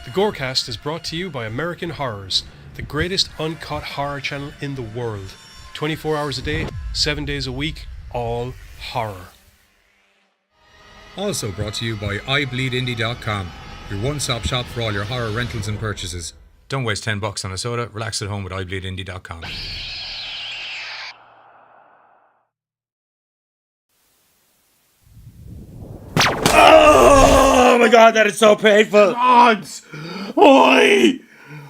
The Gorecast is brought to you by American Horrors, the greatest uncut horror channel in the world. 24 hours a day, 7 days a week, all horror. Also brought to you by ibleedindie.com, your one-stop shop for all your horror rentals and purchases. Don't waste $10 on a soda, relax at home with ibleedindie.com. Oh my god, that is so painful. God! Why?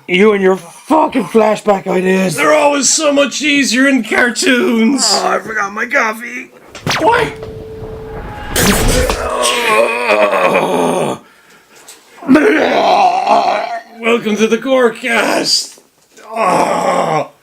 You and your fucking flashback ideas. They're always so much easier in cartoons. Oh, I forgot my coffee. Why? Welcome to the Gorecast. Oh.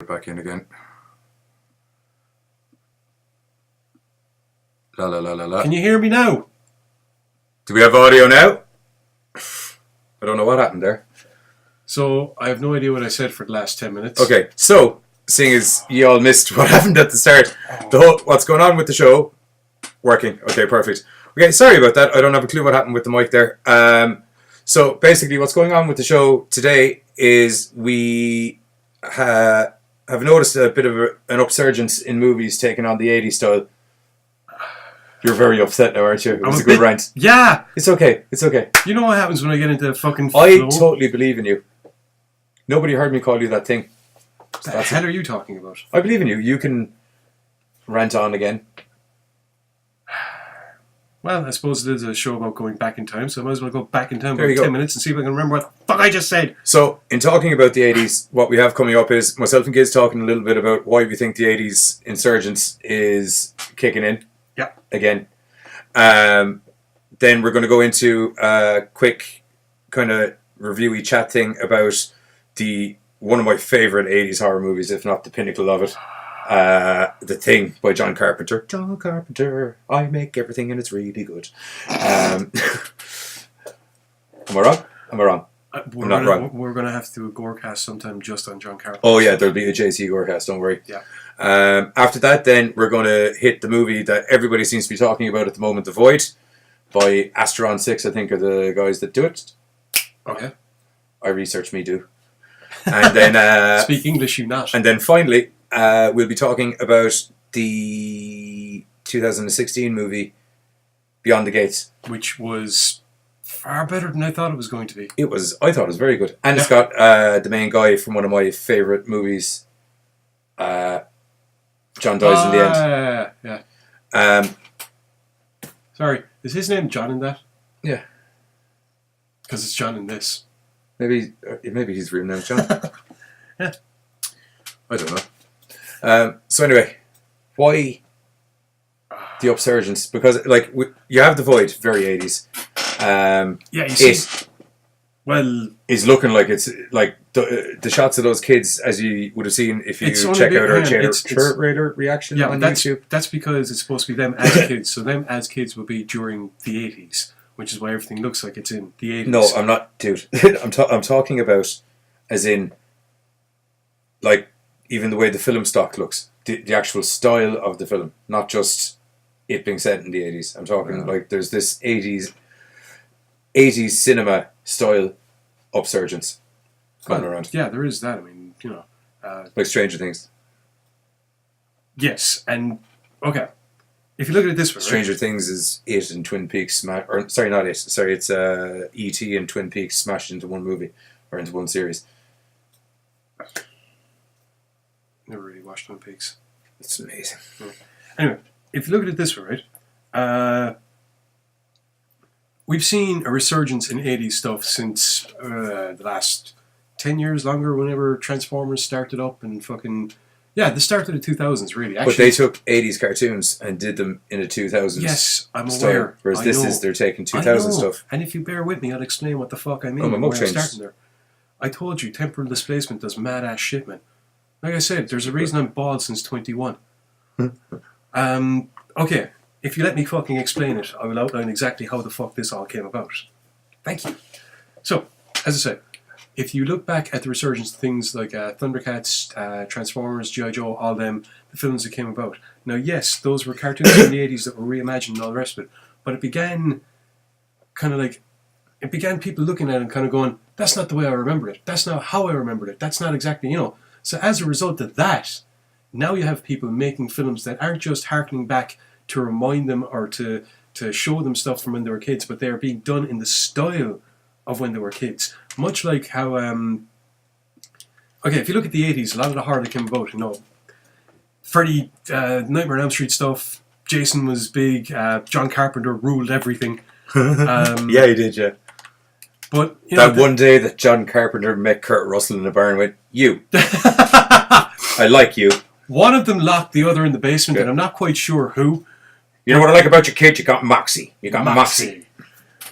Back in again. La la la la la. Can you hear me now? Do we have audio now? I don't know what happened there. So, I have no idea what I said for the last 10 minutes. Okay, so seeing as you all missed what happened at the start, what's going on with the show? Working. Okay, perfect. Okay, sorry about that. I don't have a clue what happened with the mic there. So basically, what's going on with the show today is we have noticed a bit of an upsurgence in movies taking on the 80s style. You're very upset now, aren't you? It was a good rant. Yeah! It's okay. It's okay. You know what happens when I get into the fucking flow? I totally believe in you. Nobody heard me call you that thing. What the hell are you talking about? I believe in you. You can rant on again. Well, I suppose it is a show about going back in time, so I might as well go back in time for There you 10 go. minutes and see if I can remember what the fuck I just said. So, in talking about the 80s, what we have coming up is myself and Giz talking a little bit about why we think the 80s insurgence is kicking in. Yeah. Again. then we're going to go into a quick kind of reviewy chat thing about one of my favourite 80s horror movies, if not the pinnacle of it. The Thing by John Carpenter. John Carpenter, I make everything and it's really good. Am I wrong? Am I wrong? I'm not wrong. We're going to have to do a Gorecast sometime just on John Carpenter. Oh yeah, there'll be a JC Gorecast, don't worry. Yeah. After that, then we're going to hit the movie that everybody seems to be talking about at the moment, The Void, by Astron 6, I think, are the guys that do it. Okay. I research, me do. And then speak English, you not. And then finally, we'll be talking about the 2016 movie Beyond the Gates, which was far better than I thought it was going to be. I thought it was very good, and it's got the main guy from one of my favourite movies. John dies in the end. Yeah. Sorry, is his name John in that? Yeah. Because it's John in this. Maybe he's real name John. Yeah. I don't know. So anyway, why the Upsurgence? Because you have The Void, very 80s. You see. Well, is looking like it's like the shots of those kids, as you would have seen if you check out our trailer reaction on YouTube. That's because it's supposed to be them as kids. So them as kids will be during the 80s, which is why everything looks like it's in the 80s. No, I'm not, dude. I'm talking about as in like even the way the film stock looks, the actual style of the film, not just it being set in the 80s. I'm talking like there's this 80s cinema style Upsurgence going around. Yeah, there is that. I mean, like Stranger Things. Yes, and okay. If you look at it this way, Stranger Things is it and Twin Peaks sorry, not it. Sorry, it's E.T. and Twin Peaks smashed into one movie or into one series. Never really watched Twin Peaks. It's amazing. Yeah. Anyway, if you look at it this way, right? We've seen a resurgence in 80s stuff since the last 10 years, longer, whenever Transformers started up and fucking... Yeah, the start of the 2000s, really. Actually, but they took 80s cartoons and did them in a 2000s Yes, I'm style, aware. Whereas they're taking 2000 stuff. And if you bear with me, I'll explain what the fuck I mean. Oh, my mouth changed. Starting there. I told you, temporal displacement does mad-ass shit, man. Like I said, there's a reason I'm bald since 21. Okay, if you let me fucking explain it, I will outline exactly how the fuck this all came about. Thank you. So, as I said, if you look back at the resurgence of things like Thundercats, Transformers, G.I. Joe, all them, the films that came about. Now, yes, those were cartoons in the 80s that were reimagined and all the rest of it, but it began people looking at it and kind of going, that's not the way I remember it. That's not how I remembered it. That's not exactly, So as a result of that, now you have people making films that aren't just harkening back to remind them or to show them stuff from when they were kids, but they are being done in the style of when they were kids. Much like how, if you look at the 80s, a lot of the horror that came about, Freddy, Nightmare on Elm Street stuff, Jason was big, John Carpenter ruled everything. Yeah, he did, yeah. But one day that John Carpenter met Kurt Russell in the bar and went, you. I like you. One of them locked the other in the basement, and I'm not quite sure who. You know what I like about your kid? You got Moxie. You got Moxie.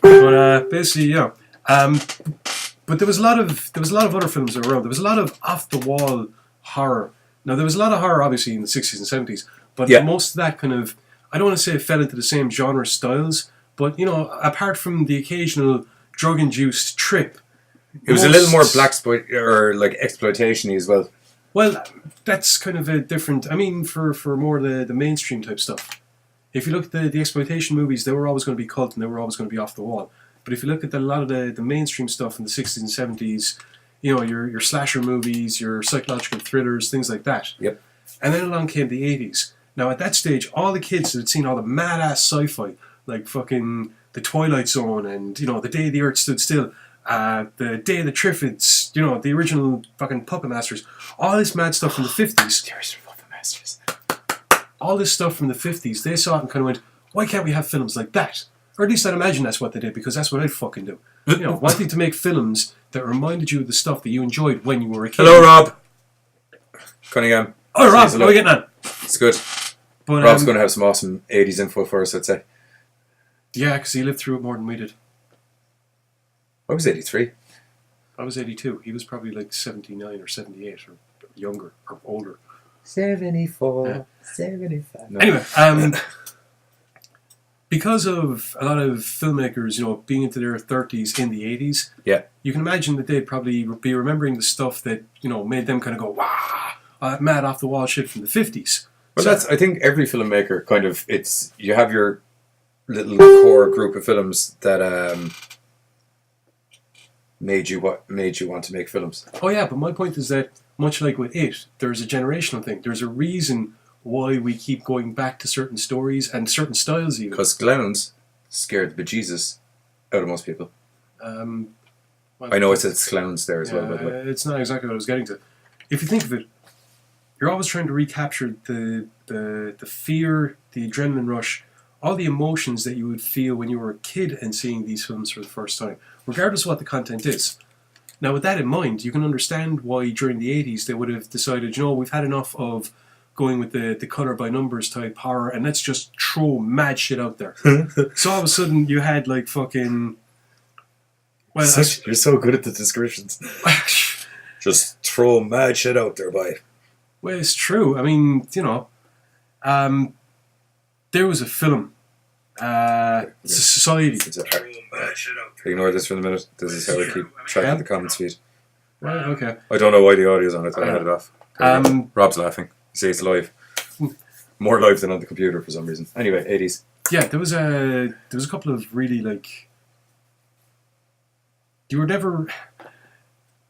But basically, but there was a lot of other films that were around. There was a lot of off the wall horror. Now there was a lot of horror, obviously, in the 60s and 70s, but most of that kind of, I don't want to say it fell into the same genre styles, but apart from the occasional drug-induced trip, it was a little more blaxploit or like exploitation-y as well. Well, that's kind of a different. I mean, for more the mainstream type stuff. If you look at the exploitation movies, they were always going to be cult and they were always going to be off the wall. But if you look at a lot of the mainstream stuff in the 60s and 70s, your slasher movies, your psychological thrillers, things like that. Yep. And then along came the 80s. Now at that stage, all the kids that had seen all the mad-ass sci-fi, like fucking The Twilight Zone and, The Day the Earth Stood Still, The Day of the Triffids, the original fucking Puppet Masters, all this mad stuff from the 50s. The original Puppet Masters. All this stuff from the 50s, they saw it and kind of went, why can't we have films like that? Or at least I'd imagine that's what they did, because that's what I'd fucking do. Wanting to make films that reminded you of the stuff that you enjoyed when you were a kid. Hello, Rob. Cunningham. Oh, Rob, how are we getting on? It's good. But, Rob's going to have some awesome 80s info for us, I'd say. Yeah, because he lived through it more than we did. I was 83. I was 82. He was probably like 79 or 78 or younger or older. 74, 75. No. Anyway, because of a lot of filmmakers, being into their 30s in the 80s, Yeah. you can imagine that they'd probably be remembering the stuff that, made them kind of go, wow, that mad off the wall shit from the 50s. Well, So- I think every filmmaker kind of, you have your little core group of films that made you want to make films. Oh yeah, but my point is that, much like with it, there's a generational thing. There's a reason why we keep going back to certain stories and certain styles even. Because clowns scared the bejesus out of most people. Well, I know it says clowns there as well, by the way. It's not exactly what I was getting to. If you think of it, you're always trying to recapture the fear, the adrenaline rush, all the emotions that you would feel when you were a kid and seeing these films for the first time, regardless of what the content is. Now, with that in mind, you can understand why during the 80s they would have decided, we've had enough of going with the colour by numbers type horror, and let's just throw mad shit out there. So all of a sudden you had like fucking... Well, You're so good at the descriptions. Just throw mad shit out there, boy. Well, it's true. I mean, there was a film, Society. Ignore this for the minute. This is how I keep track of the comments feed. Right, okay. I don't know why the audio's on it. I had it off. Rob's laughing. You see, it's live. More live than on the computer for some reason. Anyway, 80s. Yeah, there was a couple of really like... You were never...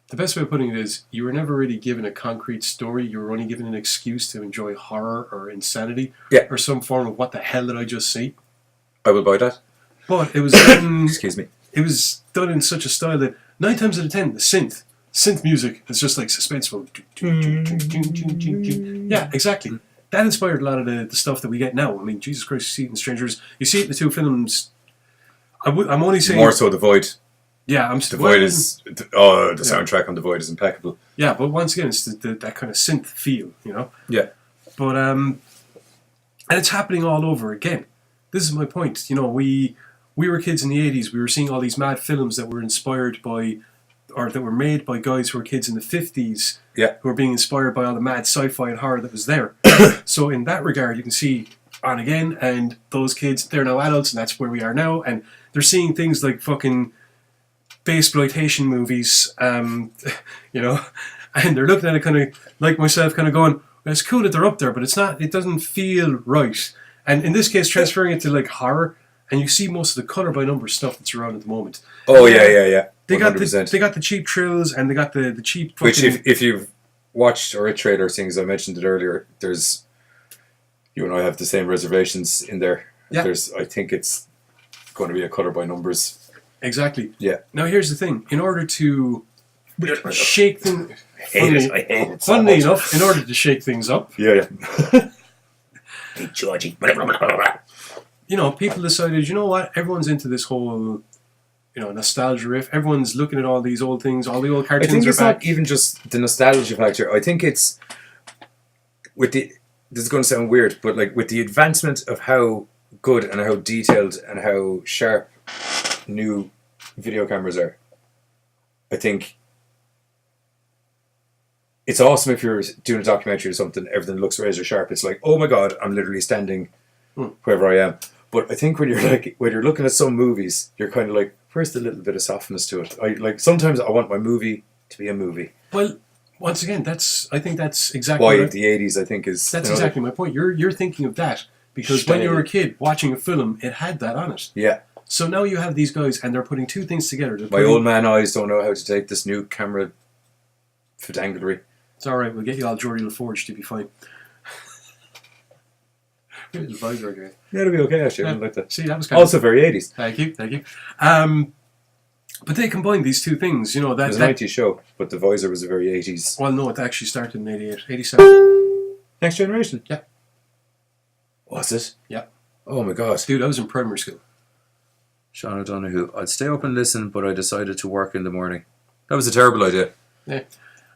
The best way of putting it is, you were never really given a concrete story. You were only given an excuse to enjoy horror or insanity, or some form of what the hell did I just see? I will buy that. But it was done, Excuse me. It was done in such a style that 9 times out of 10, the synth music is just like suspenseful. Yeah, exactly. That inspired a lot of the stuff that we get now. I mean, Jesus Christ, you see it in Strangers. You see it in the two films. I'm only saying... More so The Void. Yeah, The Void is... Oh, the soundtrack on The Void is impeccable. Yeah, but once again, it's that kind of synth feel, Yeah. But, and it's happening all over again. This is my point. We were kids in the 80s. We were seeing all these mad films that were inspired by, or that were made by guys who were kids in the 50s. Yeah. Who were being inspired by all the mad sci-fi and horror that was there. So in that regard, you can see On Again, and those kids, they're now adults, and that's where we are now. And they're seeing things like fucking exploitation movies, and they're looking at it kind of like myself, kind of going, well, it's cool that they're up there, but it doesn't feel right. And in this case, transferring it to like horror, and you see most of the colour by number stuff that's around at the moment. Oh, yeah. They got 100%. they got the cheap trills, and they got the cheap fucking... Which, if you've watched or trailer things, I mentioned it earlier, there's... You and I have the same reservations in there. Yeah. I think it's going to be a colour by numbers. Exactly. Yeah. Now here's the thing. In order to shake things... I hate it so Funnily much. enough, in order to shake things up... Yeah. Hey, Georgie. People decided, you know what, everyone's into this whole, nostalgia riff. Everyone's looking at all these old things, all the old I cartoons think are it's back. not even just the nostalgia factor. I think it's this is going to sound weird, but like with the advancement of how good and how detailed and how sharp new video cameras are, I think it's awesome if you're doing a documentary or something, everything looks razor sharp. It's like, oh my god, I'm literally standing wherever I am. But I think when you're looking at some movies, you're kind of like, where's the little bit of softness to it? Sometimes I want my movie to be a movie. Well, once again, I think that's exactly Why right. the 80s, I think, is... That's exactly my point. You're thinking of that because when you were a kid watching a film, it had that on it. Yeah. So now you have these guys, and they're putting two things together. My old man eyes don't know how to take this new camera fidanglery. It's all right. We'll get you all Geordie LaForge to be fine. Little visor again. Yeah, it'll be okay, actually. I don't like that. See, that was kind Also very 80s. Thank you. But they combined these two things, It was an 90s show, but the visor was a very 80s. Well, no, it actually started in 88, 87. Next Generation? Yeah. Was it? Yeah. Oh my god. Dude, I was in primary school. Sean O'Donoghue. I'd stay up and listen, but I decided to work in the morning. That was a terrible idea. Yeah.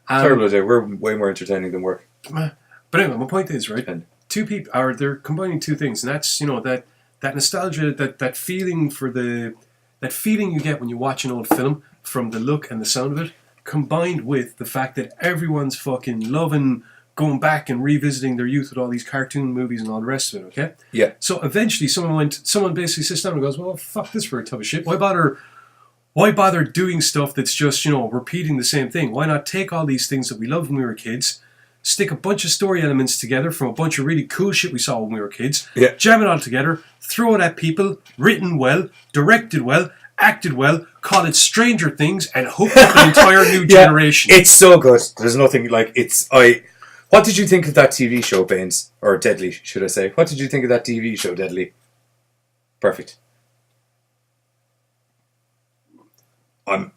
Terrible idea. We're way more entertaining than work. But anyway, my point is, right? And Two people they're combining two things, and that's that that nostalgia, that feeling that feeling you get when you watch an old film from the look and the sound of it, combined with the fact that everyone's fucking loving going back and revisiting their youth with all these cartoon movies and all the rest of it, okay? Yeah. So eventually someone basically sits down and goes, well, fuck this for a tub of shit. Why bother doing stuff that's just, repeating the same thing? Why not take all these things that we loved when we were kids, stick a bunch of story elements together from a bunch of really cool shit we saw when we were kids, jam it all together, throw it at people, written well, directed well, acted well, call it Stranger Things, and hook up an entire new generation. It's so good. There's nothing like What did you think of that TV show, Baines? Or Deadly, should I say? What did you think of that TV show, Deadly? Perfect. I'm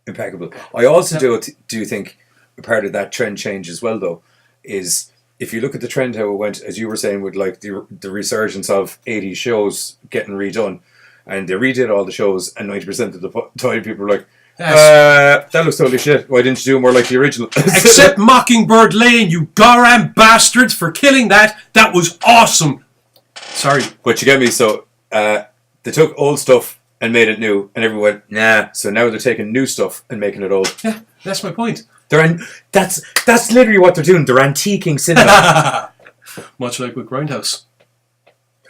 impeccable. I also do think a part of that trend change as well, though, is if you look at the trend how it went, as you were saying, with like the resurgence of 80s shows getting redone, and they redid all the shows, and 90% of the time people were like, that looks totally shit. Why didn't you do more like the original? Except Mockingbird Lane, you goddamn bastards, for killing that. That was awesome. Sorry. But you get me, so they took old stuff and made it new, and everyone went, nah. So now they're taking new stuff and making it old. Yeah, that's my point. That's literally what they're doing. They're antiquing cinema. Much like with Grindhouse.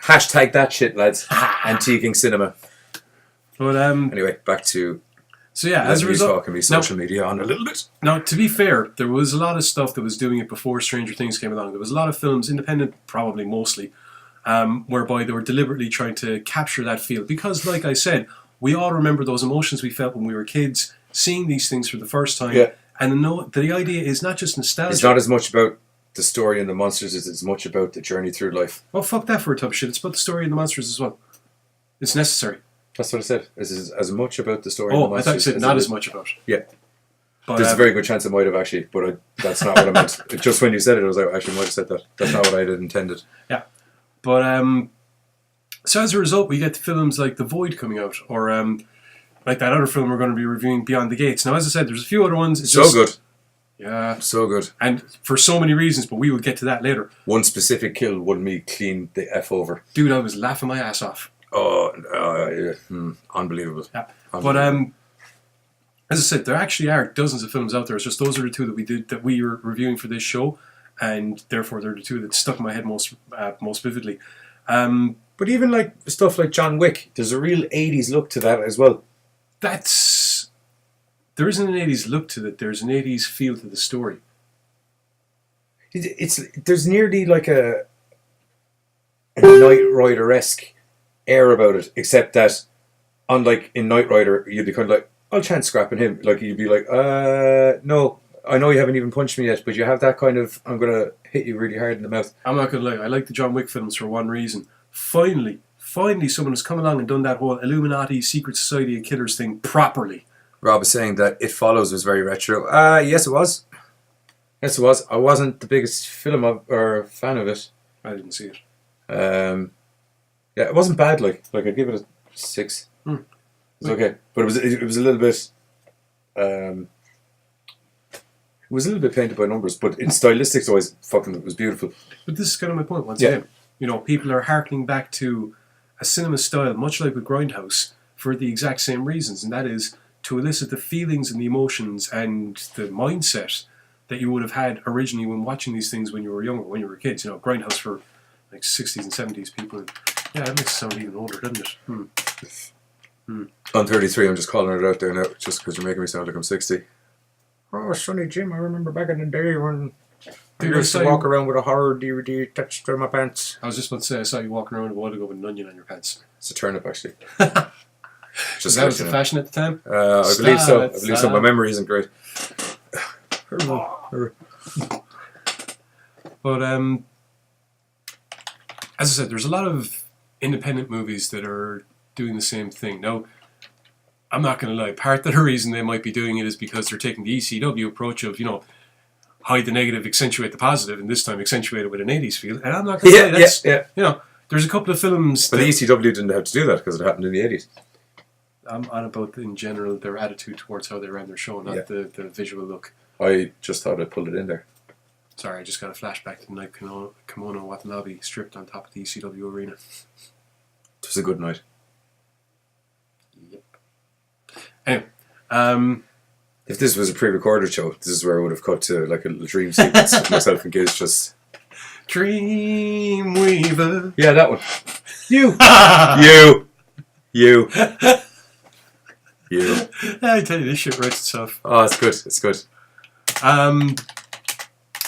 Hashtag that shit, lads. Antiquing cinema. But anyway, back to... So yeah, as a result... talking me social media on a little bit. Now, to be fair, there was a lot of stuff that was doing it before Stranger Things came along. There was a lot of films, independent probably mostly, whereby they were deliberately trying to capture that feel. Because, like I said, we all remember those emotions we felt when we were kids, seeing these things for the first time. Yeah. And the idea is not just nostalgia. It's not as much about the story and the monsters as it's much about the journey through life. Well, fuck that for a tub of shit. It's about the story and the monsters as well. It's necessary. That's what I said. It's as much about the story and the monsters. I thought you said not as much about it. Yeah. But, there's a very good chance I might have actually, but that's not what I meant. Just when you said it, I was like, actually, I might have said that. That's not what I had intended. Yeah. But, so as a result, we get films like The Void coming out, or like that other film we're going to be reviewing, Beyond the Gates. Now, as I said, there's a few other ones. It's so good. Yeah. So good. And for so many reasons, but we will get to that later. One specific kill won me clean the F over. Dude, I was laughing my ass off. Oh, yeah. Unbelievable. Yeah. Unbelievable. But, as I said, there actually are dozens of films out there. It's just those are the two that we are reviewing for this show, and therefore they're the two that stuck in my head most vividly. But even like stuff like John Wick, there's a real 80s look to that as well. There isn't an 80s look to it. There's an 80s feel to the story. There's nearly like a Knight Rider-esque air about it, except that unlike in Knight Rider, you'd be kind of like, I'll chance scrapping him. Like you'd be like, no, I know you haven't even punched me yet, but you have that kind of, I'm gonna hit you really hard in the mouth. I'm not gonna lie, I like the John Wick films for one reason. Finally someone has come along and done that whole Illuminati secret society of killers thing properly. Rob is saying that It Follows was very retro. Yes it was. Yes it was. I wasn't the biggest fan of it. I didn't see it. Yeah, it wasn't bad. Like I'd give it a 6. It was okay, but it was a little bit. It was a little bit painted by numbers, but in stylistics wise, fucking, it was beautiful. But this is kind of my point once again. You know, people are harkening back to a cinema style, much like with Grindhouse, for the exact same reasons, and that is to elicit the feelings and the emotions and the mindset that you would have had originally when watching these things when you were younger, when you were kids. You know, Grindhouse for like 60s and 70s people. Yeah, that makes it sound even older, doesn't it? I'm 33, I'm just calling it out there now, just because you're making me sound like I'm 60. Oh, Sonny Jim, I remember back in the day when I used to walk around with a horror DVD attached to my pants. I was just about to say, I saw you walking around a while ago with an onion on your pants. It's a turnip, actually. Just that was the fashion at the time? I believe so. My memory isn't great. But, as I said, there's a lot of independent movies that are doing the same thing. Now, I'm not going to lie, part of the reason they might be doing it is because they're taking the ECW approach of, you know, hide the negative, accentuate the positive, and this time accentuate it with an 80s feel. And I'm not going to say that's, you know, there's a couple of films... But the ECW didn't have to do that because it happened in the 80s. I'm on about, in general, their attitude towards how they ran their show, not the visual look. I just thought I pulled it in there. Sorry, I just got a flashback to the night Kimono Watanabe stripped on top of the ECW arena. was a good night. Anyway, If this was a pre-recorded show, this is where I would have cut to like a little dream sequence of myself and Giz just... Dreamweaver. Yeah, that one. You. You. I tell you, this shit writes itself. Oh, it's good. It's good.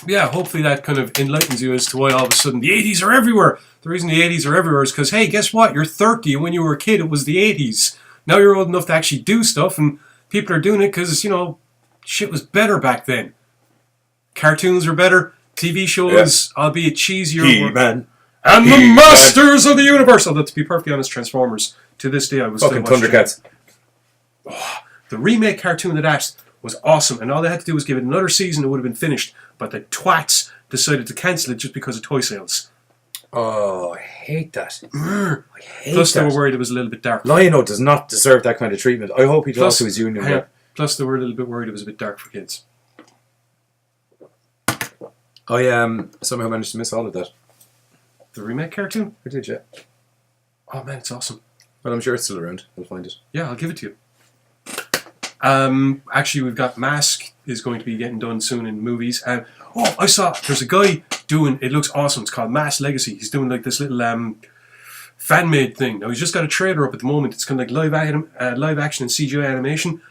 Yeah, hopefully that kind of enlightens you as to why all of a sudden the 80s are everywhere. The reason the 80s are everywhere is because, hey, guess what? You're 30 and when you were a kid it was the 80s. Now you're old enough to actually do stuff and people are doing it because, you know, shit was better back then. Cartoons were better. TV shows, albeit cheesier. He-Man. And the Masters of the Universe. Although, to be perfectly honest, Transformers, to this day I was Fucking still watching. Thundercats. Oh, the remake cartoon of that was awesome, and all they had to do was give it another season, it would have been finished. But the twats decided to cancel it just because of toy sales. Oh, I hate that. I hate Plus, that. they were worried it was a little bit dark. Lionel does not deserve that kind of treatment. I hope he talks to his union rep. Plus, they were a little bit worried it was a bit dark for kids. I somehow managed to miss all of that. The remake cartoon? I did, yeah. Oh man, it's awesome. But I'm sure it's still around. I'll find it. Yeah, I'll give it to you. Actually, we've got Mask is going to be getting done soon in movies. Oh, I saw there's a guy doing. It looks awesome. It's called Mask Legacy. He's doing like this little fan made thing. Now he's just got a trailer up at the moment. It's kind of like live action and CGI animation.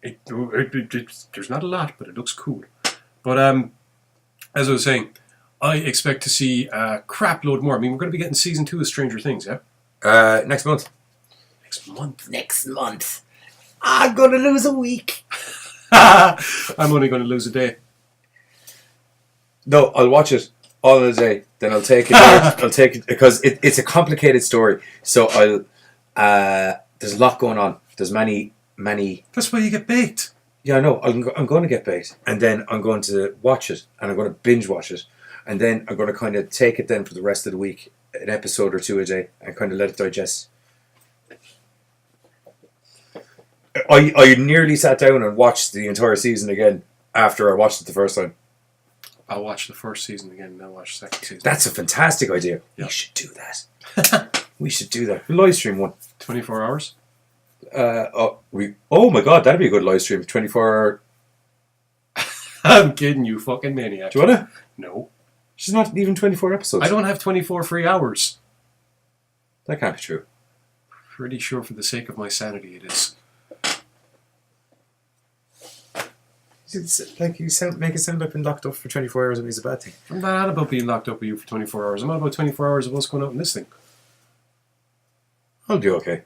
There's not a lot, but it looks cool. But as I was saying, I expect to see a crap load more. I mean, we're going to be getting season 2 of Stranger Things, yeah? Next month. Next month. I'm gonna lose a week. I'm only going to lose a day. No, I'll watch it all in a day. Then I'll take it. I'll take it because it's a complicated story. So I'll. There's a lot going on. There's many. That's why you get baked. Yeah, I know. I'm going to get baked, and then I'm going to watch it, and I'm going to binge watch it, and then I'm going to kind of take it then for the rest of the week, an episode or two a day, and kind of let it digest. I nearly sat down and watched the entire season again after I watched it the first time. I'll watch the first season again and then watch the second season. That's a fantastic idea. Yeah. We should do that. We should do that. Live stream one. 24 hours? Oh my god, that'd be a good live stream. 24 hour. I'm kidding you, fucking maniac. Do you wanna? No. She's not even 24 episodes. I don't have 24 free hours. That can't be true. Pretty sure for the sake of my sanity it is. It's like make it sound like I've been locked up for 24 hours and it's a bad thing. I'm not about being locked up with you for 24 hours. I'm about 24 hours of us going out in this thing. I'll be okay.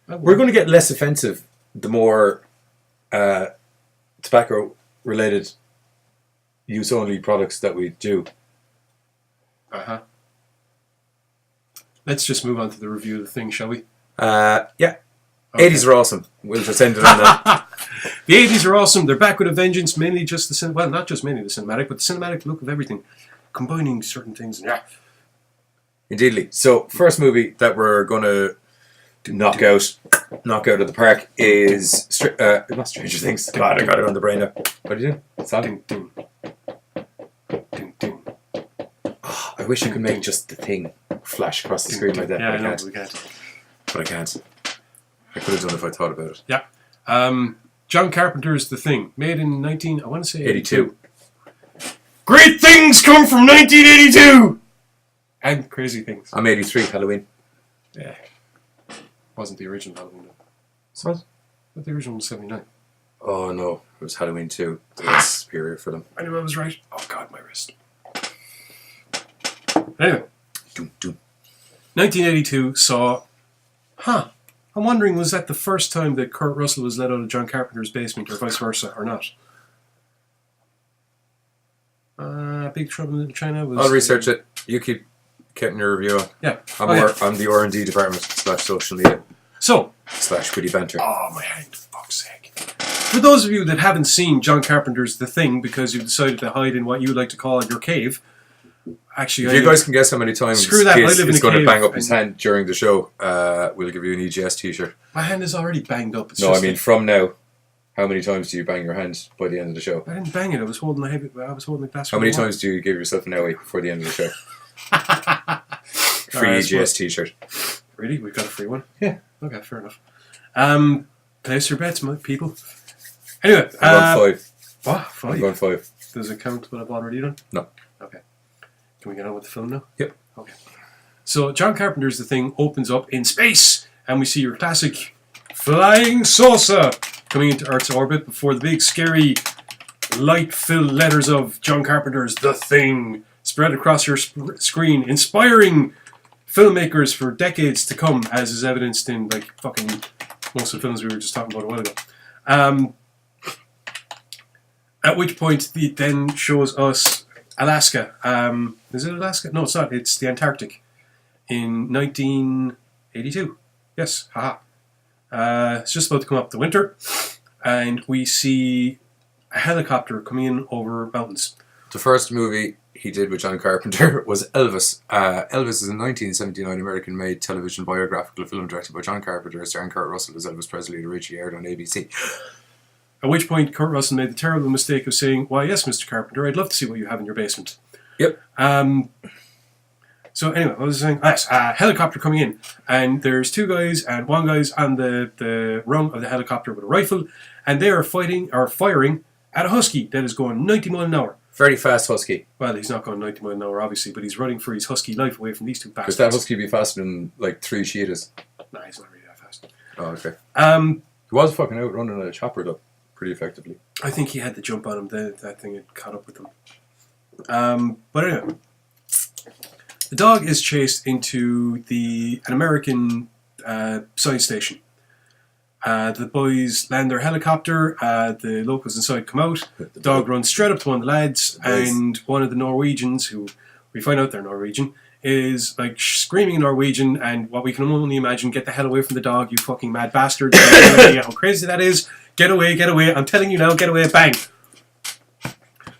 We're going to get less offensive the more tobacco-related use-only products that we do. Uh-huh. Let's just move on to the review of the thing, shall we? Yeah. Okay. 80s are awesome. We'll just end it on that. The 80s are awesome. They're back with a vengeance. Mainly just the well, not just mainly the cinematic, but the cinematic look of everything, combining certain things. Yeah. Indeedly. So, first movie that we're going to knock out of the park is not Stranger Things. God, I got it on the brain now. What are you doing? What's that? Ding, ding. Ding, ding. Oh, I wish I could make just the thing flash across the screen like that, Yeah, but I I know, can't. we can't. But I can't. I could have done it if I thought about it. Yeah. John Carpenter's The Thing, made in 82. Great things come from 1982! And crazy things. I'm 83, Halloween. Yeah. Wasn't the original Halloween, though. What? But the original was 79. Oh no, it was Halloween 2. It was superior for them. I knew I was right. Oh god, my wrist. Anyway. Doom, doom. 1982 saw... I'm wondering, was that the first time that Kurt Russell was let out of John Carpenter's basement, or vice versa, or not? Big Trouble in Little China was... I'll research it. You keep getting your review on. Yeah. I'm the R&D department / social media So... / witty banter. Oh, my hand, for fuck's sake. For those of you that haven't seen John Carpenter's The Thing, because you've decided to hide in what you like to call your cave... Actually, if you guys can guess how many times Screw that, I Giz live in is a going to cave bang up his and- hand during the show, we'll give you an EGS t-shirt. My hand is already banged up. It's No, I just mean like- from now. How many times do you bang your hand by the end of the show? I didn't bang it. I was holding the glass. How many times do you give yourself an owie before the end of the show? Free Alright, EGS t-shirt. Really? We've got a free one? Yeah. Okay, fair enough. Place your bets, my people. Anyway. I'm going 5. What? 5? I'm going 5. Does it count what I've already done? No. Okay. Can we get on with the film now? Yep. Okay. So John Carpenter's The Thing opens up in space, and we see your classic flying saucer coming into Earth's orbit before the big scary light-filled letters of John Carpenter's The Thing spread across your screen, inspiring filmmakers for decades to come, as is evidenced in like fucking most of the films we were just talking about a while ago. At which point it then shows us Alaska. Is it Alaska? No, it's not. It's the Antarctic in 1982. Yes, haha. It's just about to come up the winter, and we see a helicopter coming in over mountains. The first movie he did with John Carpenter was Elvis. Elvis is a 1979 American-made television biographical film directed by John Carpenter, starring Kurt Russell as Elvis Presley, that originally aired on ABC. At which point Kurt Russell made the terrible mistake of saying, "Why, yes, Mr. Carpenter, I'd love to see what you have in your basement." Yep. So anyway, I was saying, yes, helicopter coming in, and there's two guys, and one guy's on the rung of the helicopter with a rifle, and they are firing at a husky that is going 90 miles an hour. Very fast husky. Well, he's not going 90 miles an hour, obviously, but he's running for his husky life away from these two bastards. Because that husky would be faster than like 3 cheetahs. Nah, he's not really that fast. Oh, okay. He was fucking out running a chopper though, pretty effectively. I think he had the jump on him. That thing had caught up with him. But anyway, the dog is chased into an American science station. The boys land their helicopter. The locals inside come out. The dog runs straight up to one of the lads, and one of the Norwegians, who we find out they're Norwegian, is like screaming in Norwegian, and what we can only imagine, "Get the hell away from the dog, you fucking mad bastard." How crazy that is. Get away, get away. I'm telling you now, get away, bang.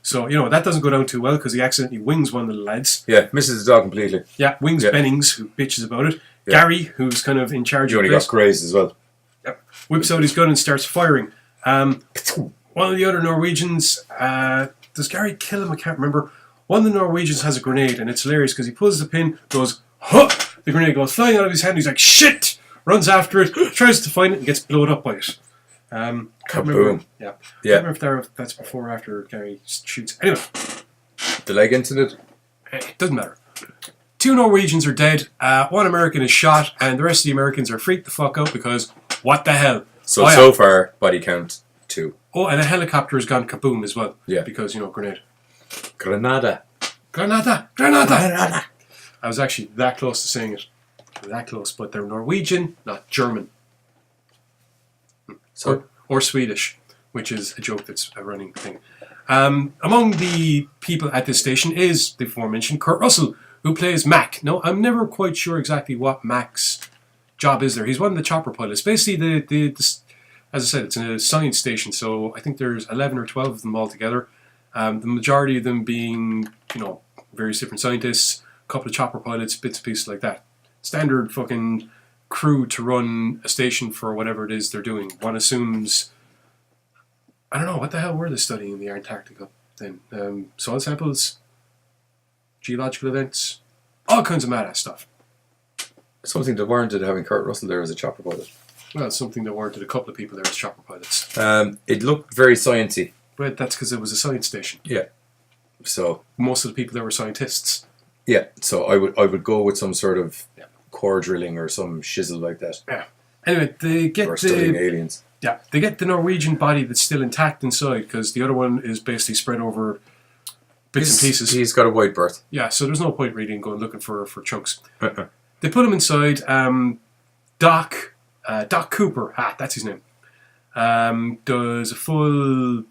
So, that doesn't go down too well because he accidentally wings one of the lads. Yeah, misses the dog completely. Yeah, wings Bennings, who bitches about it. Yeah. Gary, who's kind of in charge of it. He only got grazed as well. Yep. Whips out his gun and starts firing. One of the other Norwegians, does Gary kill him? I can't remember. One of the Norwegians has a grenade, and it's hilarious because he pulls the pin, goes, huh! The grenade goes flying out of his hand, he's like, shit! Runs after it, tries to find it, and gets blown up by it. Can't remember. Yeah. Can't remember if that's before or after Gary shoots. Anyway. The leg incident? It doesn't matter. 2 Norwegians are dead, 1 American is shot, and the rest of the Americans are freaked the fuck out because, what the hell? So far, body count 2. Oh, and a helicopter has gone kaboom as well. Yeah. Because, grenade. Granada. I was actually that close to saying it. That close, but they're Norwegian, not German. So? Or Swedish, which is a joke that's a running thing. Among the people at this station is the aforementioned Kurt Russell, who plays Mac. Now, I'm never quite sure exactly what Mac's job is there. He's one of the chopper pilots. Basically, the as I said, it's a science station, so I think there's 11 or 12 of them altogether. The majority of them being, various different scientists, a couple of chopper pilots, bits and pieces like that. Standard fucking crew to run a station for whatever it is they're doing. One assumes, I don't know, what the hell were they studying in the Antarctica then? Soil samples, geological events, all kinds of mad-ass stuff. Something that warranted having Kurt Russell there as a chopper pilot. Well, it's something that warranted a couple of people there as chopper pilots. It looked very sciencey. But that's because it was a science station. Yeah. So most of the people there were scientists. Yeah, so I would go with some sort of core drilling or some shizzle like that. Yeah. Anyway, they get studying aliens. Yeah, they get the Norwegian body that's still intact inside because the other one is basically spread over bits and pieces. He's got a wide berth. Yeah, so there's no point really in going looking for chunks. They put him inside. Doc Cooper, that's his name, does a full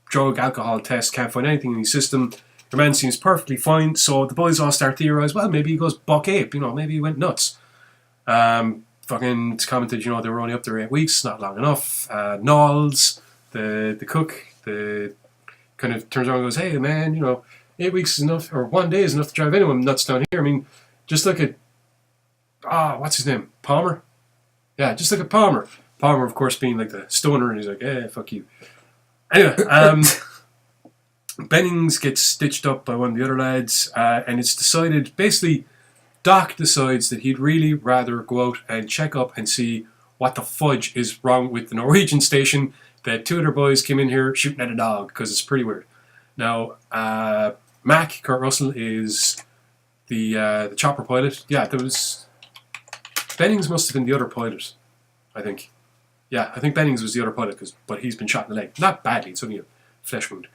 drug alcohol test, can't find anything in his system. The man seems perfectly fine, so the boys all start theorising, well, maybe he goes buck ape, maybe he went nuts. Fucking commented, they were only up there 8 weeks, not long enough. Knowles, the cook, kind of turns around and goes, hey man, 8 weeks is enough, or 1 day is enough to drive anyone nuts down here. I mean, just look at, what's his name? Palmer? Yeah, just look at Palmer. Palmer, of course, being like the stoner, and he's like, fuck you. Anyway, Bennings gets stitched up by one of the other lads, and it's decided, basically, Doc decides that he'd really rather go out and check up and see what the fudge is wrong with the Norwegian station, that two other boys came in here shooting at a dog, because it's pretty weird. Now, Mac, Kurt Russell, is the chopper pilot. Yeah, there was... Bennings must have been the other pilot, I think. Yeah, I think Bennings was the other pilot, but he's been shot in the leg. Not badly, it's only a flesh wound.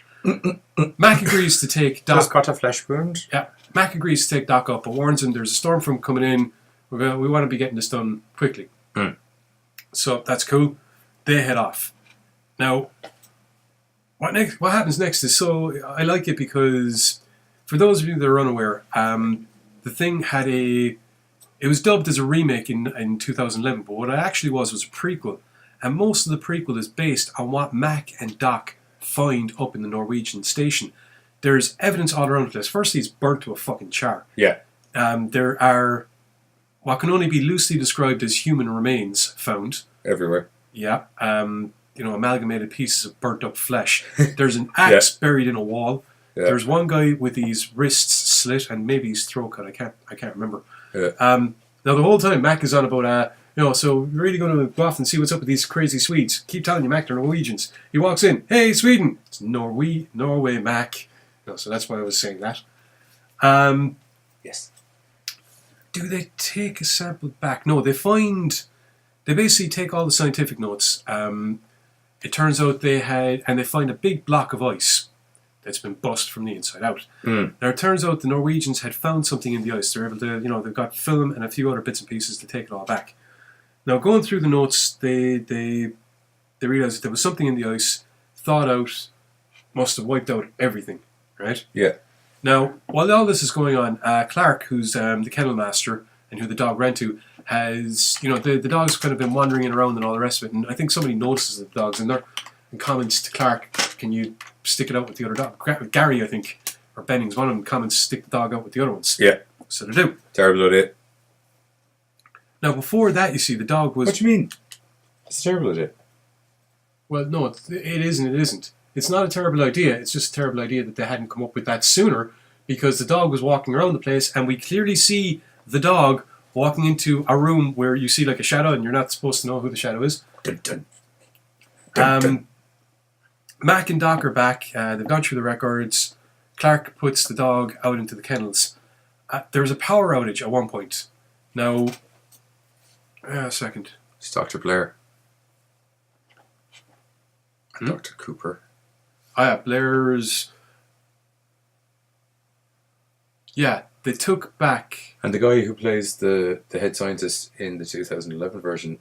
Mac agrees to take Doc... Just got a flesh wound? Yeah, Mac agrees to take Doc up, but warns him there's a storm front coming in. We want to be getting this done quickly. So that's cool. They head off. Now, what happens next is, so I like it because, for those of you that are unaware, the thing had it was dubbed as a remake in 2011, but what it actually was a prequel. And most of the prequel is based on what Mac and Doc find up in the Norwegian station. There's evidence all around the place. Firstly, it's burnt to a fucking char. Yeah. There are what can only be loosely described as human remains found. Everywhere. Yeah. Amalgamated pieces of burnt up flesh. There's an axe buried in a wall. Yeah. There's one guy with his wrists slit and maybe his throat cut. I can't remember. Yeah. Now the whole time Mac is on about so we're really going to go off and see what's up with these crazy Swedes. Keep telling you, Mac, they're Norwegians. He walks in, hey, Sweden. It's Norway, Mac. So that's why I was saying that. Yes. Do they take a sample back? No, they basically take all the scientific notes. It turns out they find a big block of ice that's been bust from the inside out. Now it turns out the Norwegians had found something in the ice. They're able to, they've got film and a few other bits and pieces to take it all back. Now going through the notes, they realised that there was something in the ice, thawed out, must have wiped out everything, right? Yeah. Now, while all this is going on, Clark, who's the kennel master and who the dog ran to, has, the dog's kind of been wandering around and all the rest of it, and I think somebody notices the dogs, and they're in comments to Clark, can you stick it out with the other dog? Gary, I think, or Bennings, one of them comments, stick the dog out with the other ones. Yeah. So they do. Terrible idea. Now, before that, you see, the dog was... What do you mean? It's a terrible idea. Well, no, it isn't. It's not a terrible idea, it's just a terrible idea that they hadn't come up with that sooner, because the dog was walking around the place, and we clearly see the dog walking into a room where you see like a shadow, and you're not supposed to know who the shadow is. Dun, dun. Dun, dun. Mac and Doc are back. They've gone through the records. Clark puts the dog out into the kennels. There was a power outage at one point. Now, a second. It's Dr. Blair. Dr. Cooper. Blair's... Yeah, they took back... And the guy who plays the head scientist in the 2011 version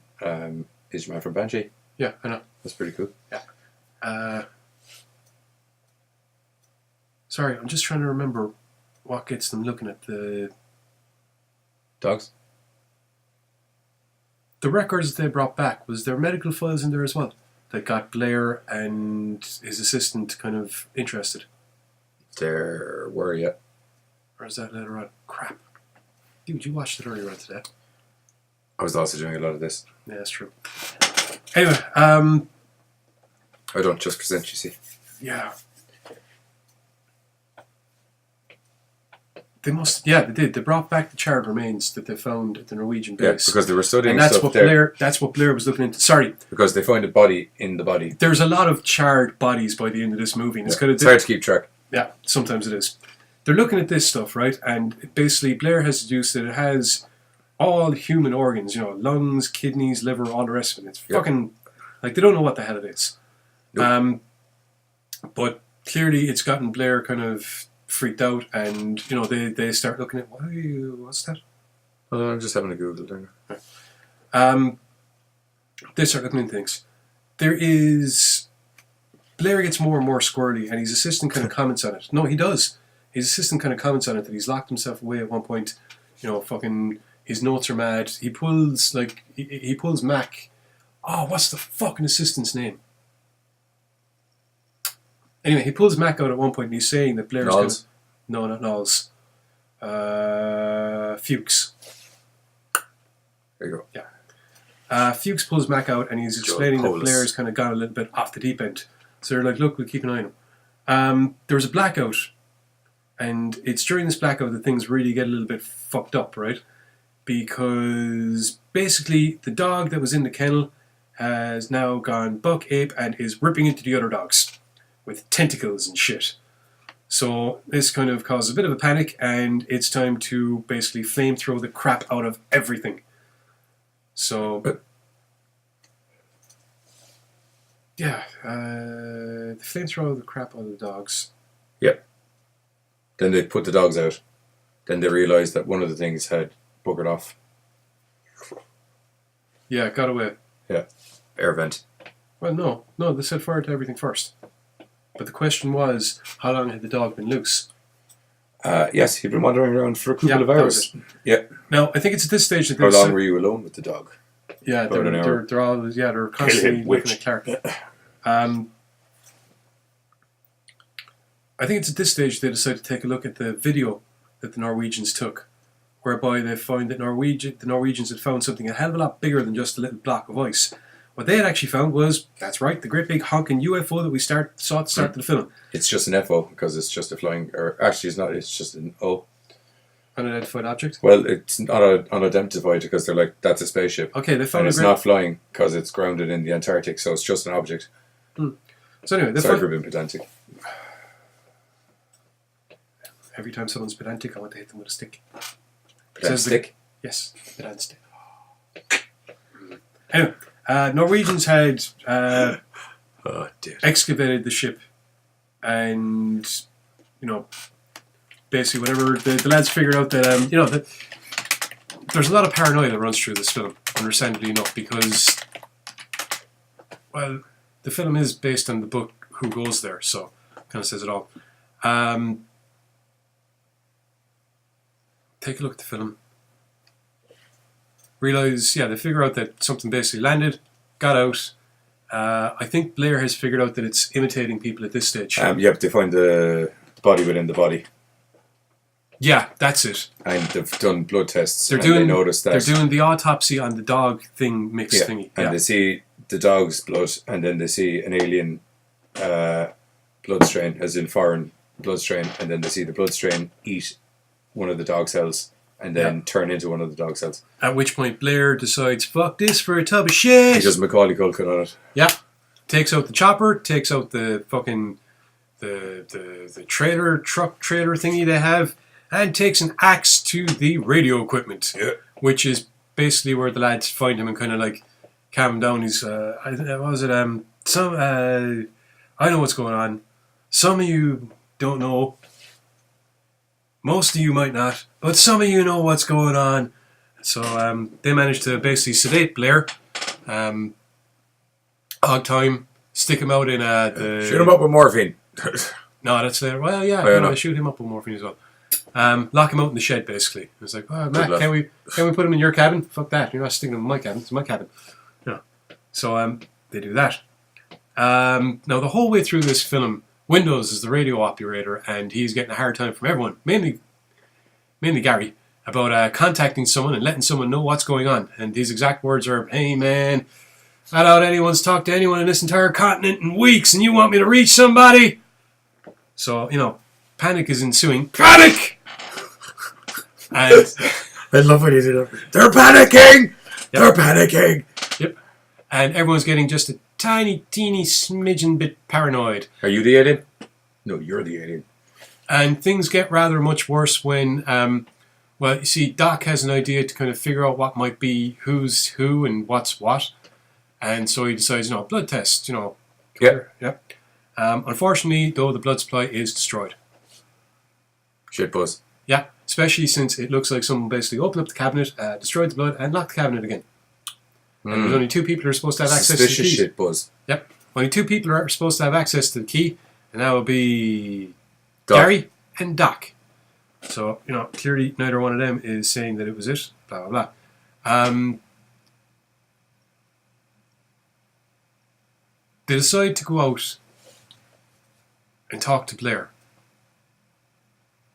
is your man from Banshee. Yeah, I know. That's pretty cool. Yeah. Sorry, I'm just trying to remember what gets them looking at the... Dogs? The records they brought back, was there medical files in there as well that got Blair and his assistant kind of interested? There were, yeah. Or is that later on? Crap. Dude, you watched it earlier on today. I was also doing a lot of this. Yeah, that's true. Anyway, I don't just present, you see. Yeah. They did. They brought back the charred remains that they found at the Norwegian base. Yeah, because they were studying and that's stuff what there. That's what Blair was looking into. Sorry. Because they find a body in the body. There's a lot of charred bodies by the end of this movie. And it's hard to keep track. Yeah, sometimes it is. They're looking at this stuff, right? And basically Blair has deduced that it has all human organs, lungs, kidneys, liver, all the rest of it. It's fucking... Like, they don't know what the hell it is. Nope. But clearly it's gotten Blair kind of freaked out, and they start looking at what's that? Oh, I'm just having a Google there. They start looking into things. Blair gets more and more squirrely, and his assistant kind of comments on it. No, he does. His assistant kind of comments on it that he's locked himself away at one point. Fucking his notes are mad. He pulls he pulls Mac. Oh, what's the fucking assistant's name? Anyway, he pulls Mac out at one point, and he's saying that Blair's going to... No, not Knowles. Fuchs. There you go. Yeah. Fuchs pulls Mac out, and he's explaining that Blair's kind of gone a little bit off the deep end. So they're like, look, we'll keep an eye on him. There was a blackout And it's during this blackout that things really get a little bit fucked up, right? Because basically the dog that was in the kennel has now gone buck ape and is ripping into the other dogs with tentacles and shit. So this kind of causes a bit of a panic, and it's time to basically flamethrow the crap out of everything. So, yeah, the flamethrow the crap out of the dogs. Yep. Then they put the dogs out. Then they realised that one of the things had buggered off. Yeah, it got away. Yeah. Air vent. Well, no, they set fire to everything first. But the question was, how long had the dog been loose? Yes, he'd been wandering around for a couple of that was hours. it. Yeah. Now, I think it's at this stage that How long were you alone with the dog? Yeah, About an hour. they're all they're constantly him, looking witch. at Clark. I think it's at this stage they decide to take a look at the video that the Norwegians took, whereby they find that the Norwegians had found something a hell of a lot bigger than just a little block of ice. What they had actually found was, that's right, the great big honking UFO that we saw at the start of the film. It's just an FO because it's just a flying, or actually it's not, it's just an O. Unidentified object? Well, it's not unidentified because they're like, that's a spaceship. Okay, they found And a it's great... not flying because it's grounded in the Antarctic, so it's just an object. So anyway, they Sorry found... for being pedantic. Every time someone's pedantic, I want to hit them with a stick. Stick? Yes, pedantic stick. Anyway, Norwegians had Oh, dear. excavated the ship, and basically whenever the lads figured out that that there's a lot of paranoia that runs through this film, understandably enough, because the film is based on the book Who Goes There, so kind of says it all. Take a look at the film. Realize, they figure out that something basically landed, got out. I think Blair has figured out that it's imitating people at this stage. Yep, they find the body within the body. Yeah, that's it. And they've done blood tests. They noticed that they're doing the autopsy on the dog thing mix thingy. And they see the dog's blood, and then they see an alien blood strain, as in foreign blood strain, and then they see the blood strain eat one of the dog cells and then turn into one of the dog cells. At which point Blair decides, fuck this for a tub of shit. He does Macaulay Culkin on it. Yeah. Takes out the chopper, takes out the fucking the truck trailer thingy they have, and takes an axe to the radio equipment. Yeah. Which is basically where the lads find him and kind of like calm him down. He's I know what's going on. Some of you don't know. Most of you might not, but some of you know what's going on. So they managed to basically sedate Blair. Hog time, stick him out in shoot him up with morphine. No, that's there. Well, they shoot him up with morphine as well. Lock him out in the shed, basically. It's like, Matt, can we put him in your cabin? Fuck that! You're not sticking him in my cabin. It's my cabin. So they do that. Now the whole way through this film, Windows is the radio operator, and he's getting a hard time from everyone, mainly Gary, about contacting someone and letting someone know what's going on. And his exact words are, "Hey man, I doubt anyone's talked to anyone in this entire continent in weeks, and you want me to reach somebody?" So panic is ensuing. Panic! And I love when you do that. They're panicking! Yep. They're panicking! Yep. And everyone's getting just a tiny, teeny smidgen bit paranoid. Are you the alien? No, you're the alien. And things get rather much worse when, you see, Doc has an idea to kind of figure out what might be who's who and what's what. And so he decides, blood test, Yep. Yep. Unfortunately, though, the blood supply is destroyed. Shit buzz. Yeah, especially since it looks like someone basically opened up the cabinet, destroyed the blood, and locked the cabinet again. And there's only two people who are supposed to have access to the key. Suspicious shit buzz. Yep. Only two people are supposed to have access to the key, and that will be Doc. Gary and Doc. So, clearly neither one of them is saying that it was it, blah, blah, blah. They decide to go out and talk to Blair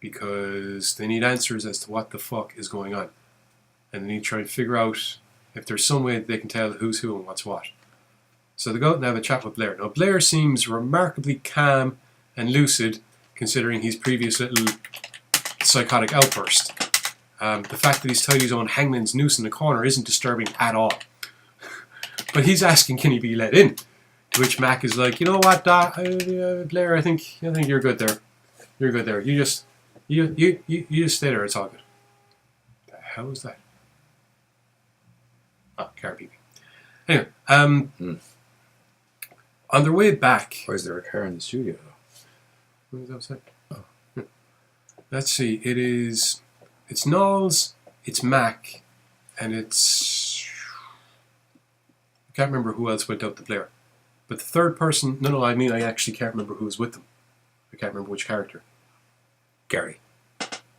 because they need answers as to what the fuck is going on. And they need to try and figure out if there's some way they can tell who's who and what's what. So they go out and have a chat with Blair. Now, Blair seems remarkably calm and lucid, considering his previous little psychotic outburst. The fact that he's tied his own hangman's noose in the corner isn't disturbing at all. But he's asking, can he be let in? To which Mac is like, you know what, Blair, I think you're good there. You're good there. You just stay there. It's all good. The hell was that? Oh, car peeping. Anyway, on their way back. Why is there a car in the studio? What was that say? Oh. Let's see. It's Knowles, it's Mac, and it's... I can't remember who else went out to Blair. But the third person... No, I actually can't remember who was with them. I can't remember which character. Gary.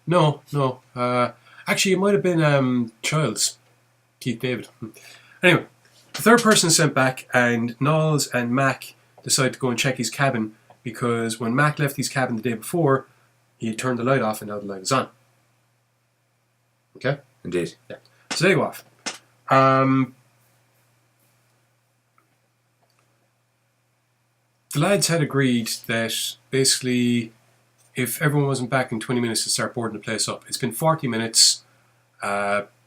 No. Actually, it might have been Childs. Keith David. Anyway, the third person is sent back, and Knowles and Mac decide to go and check his cabin, because when Mac left his cabin the day before, he had turned the light off and now the light is on. Okay? Indeed. Yeah. So they go off. The lads had agreed that basically if everyone wasn't back in 20 minutes to start boarding the place up. It's been 40 minutes.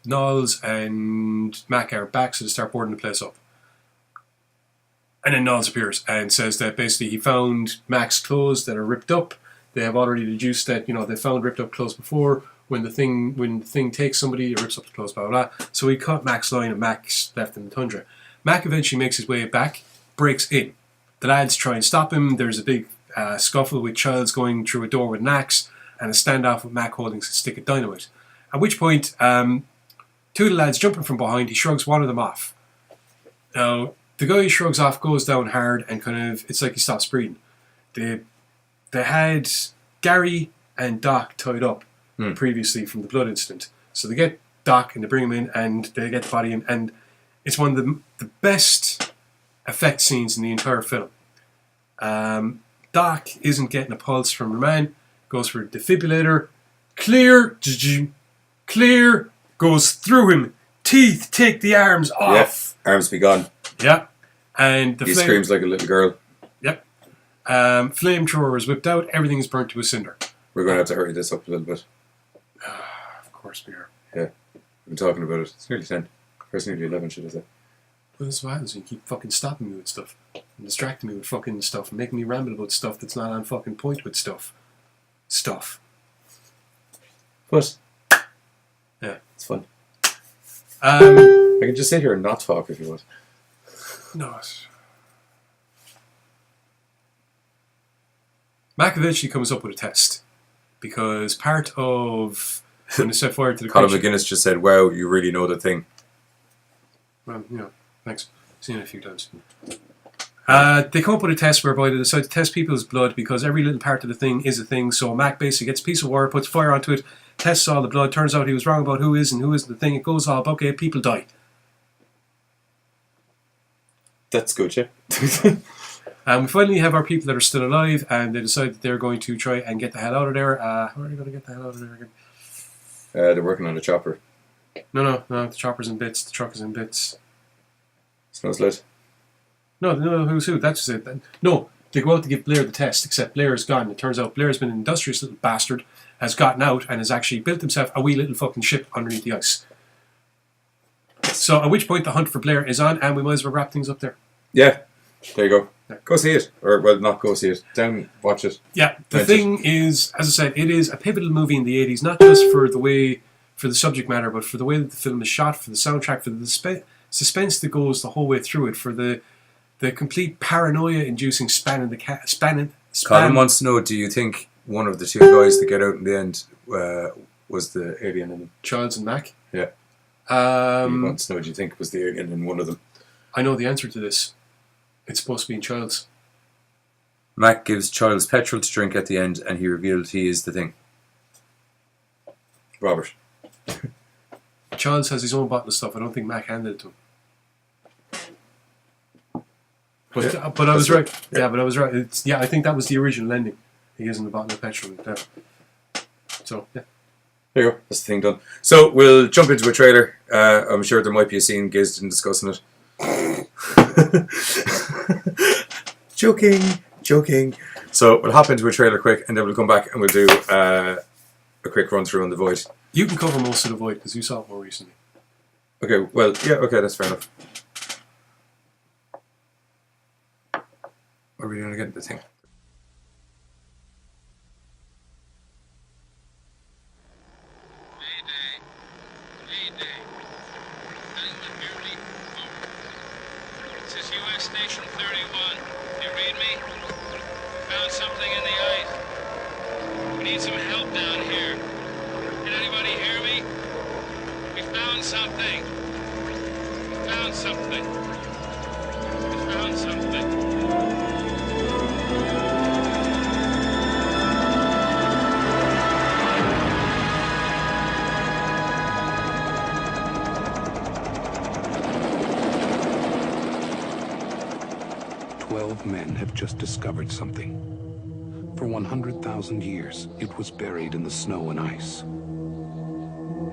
Knowles and Mac are back, so they start boarding the place up. And then Knowles appears and says that basically he found Mac's clothes that are ripped up. They have already deduced that, they found ripped up clothes before. When the thing takes somebody, it rips up the clothes, blah, blah, blah. So he cut Mac's line and Mac's left in the tundra. Mac eventually makes his way back, breaks in. The lads try and stop him. There's a big scuffle with Childs going through a door with an axe and a standoff with Mac holding a stick of dynamite. At which point, two of the lads jumping from behind, he shrugs one of them off. Now, the guy he shrugs off goes down hard and it's like he stops breathing. They had Gary and Doc tied up previously from the blood incident. So they get Doc and they bring him in and they get the body in, and it's one of the best effect scenes in the entire film. Doc isn't getting a pulse from her man, goes for a defibrillator, clear, goes through him, teeth take the arms off. Yeah, arms be gone. Yeah. And he screams like a little girl. Yep. Flamethrower is whipped out, everything is burnt to a cinder. We're going to have to hurry this up a little bit. Of course we are. Yeah. We've been talking about it. It's nearly 10. First nearly 11, should I say. Well, that's what happens when you keep fucking stopping me with stuff. And distracting me with fucking stuff. And making me ramble about stuff that's not on fucking point with stuff. But yeah. It's fun. I can just sit here and not talk if you want. No. Mac eventually comes up with a test. Because part of when they set fire to the Colin creature... McGuinness just said, wow, you really know the thing. Well, thanks. Seen it a few times. They come up with a test whereby they decide to test people's blood because every little part of the thing is a thing. So Mac basically gets a piece of wire, puts fire onto it, tests all the blood. Turns out he was wrong about who is and who isn't the thing. It goes all, okay, people die. That's good, yeah. We finally have our people that are still alive, and they decide that they're going to try and get the hell out of there. How are they going to get the hell out of there again? They're working on a chopper. No. The chopper's in bits. The truck is in bits. Smells lit. No, who's who? That's it. No, they go out to give Blair the test, except Blair is gone. It turns out Blair's been an industrious little bastard, has gotten out, and has actually built himself a wee little fucking ship underneath the ice. So, at which point the hunt for Blair is on, and we might as well wrap things up there. Yeah, there you go. Yeah. Go see it. Or, well, not go see it. Down, watch it. Yeah, the thing is, as I said, it is a pivotal movie in the 80s, not just for the subject matter, but for the way that the film is shot, for the soundtrack, for the suspense that goes the whole way through it, for the complete paranoia-inducing span in the Colin wants to know, do you think one of the two guys that get out in the end was the alien in them? Childs and Mac? Yeah. He wants to know, do you think was the alien in one of them? I know the answer to this. It's supposed to be in Childs. Mac gives Childs petrol to drink at the end, and he revealed he is the thing. Robert. Childs has his own bottle of stuff. I don't think Mac handed it to him. But I was right. Yeah, but I was right. I think that was the original ending. He gives him the bottle of petrol. So, yeah. There you go. That's the thing done. So, we'll jump into a trailer. I'm sure there might be a scene Giz didn't discuss in it. Joking. Joking. So we'll hop into a trailer quick, and then we'll come back and we'll do a quick run through on The Void. You can cover most of The Void because you saw it more recently. Okay, well, yeah, okay, that's fair enough. What are we doing again? The thing. This is US Station 31. You read me? Found something in the ice. We need some help down here. Can anybody hear me? We found something. We found something. We found something. 12 men have just discovered something. For 100,000 years, it was buried in the snow and ice.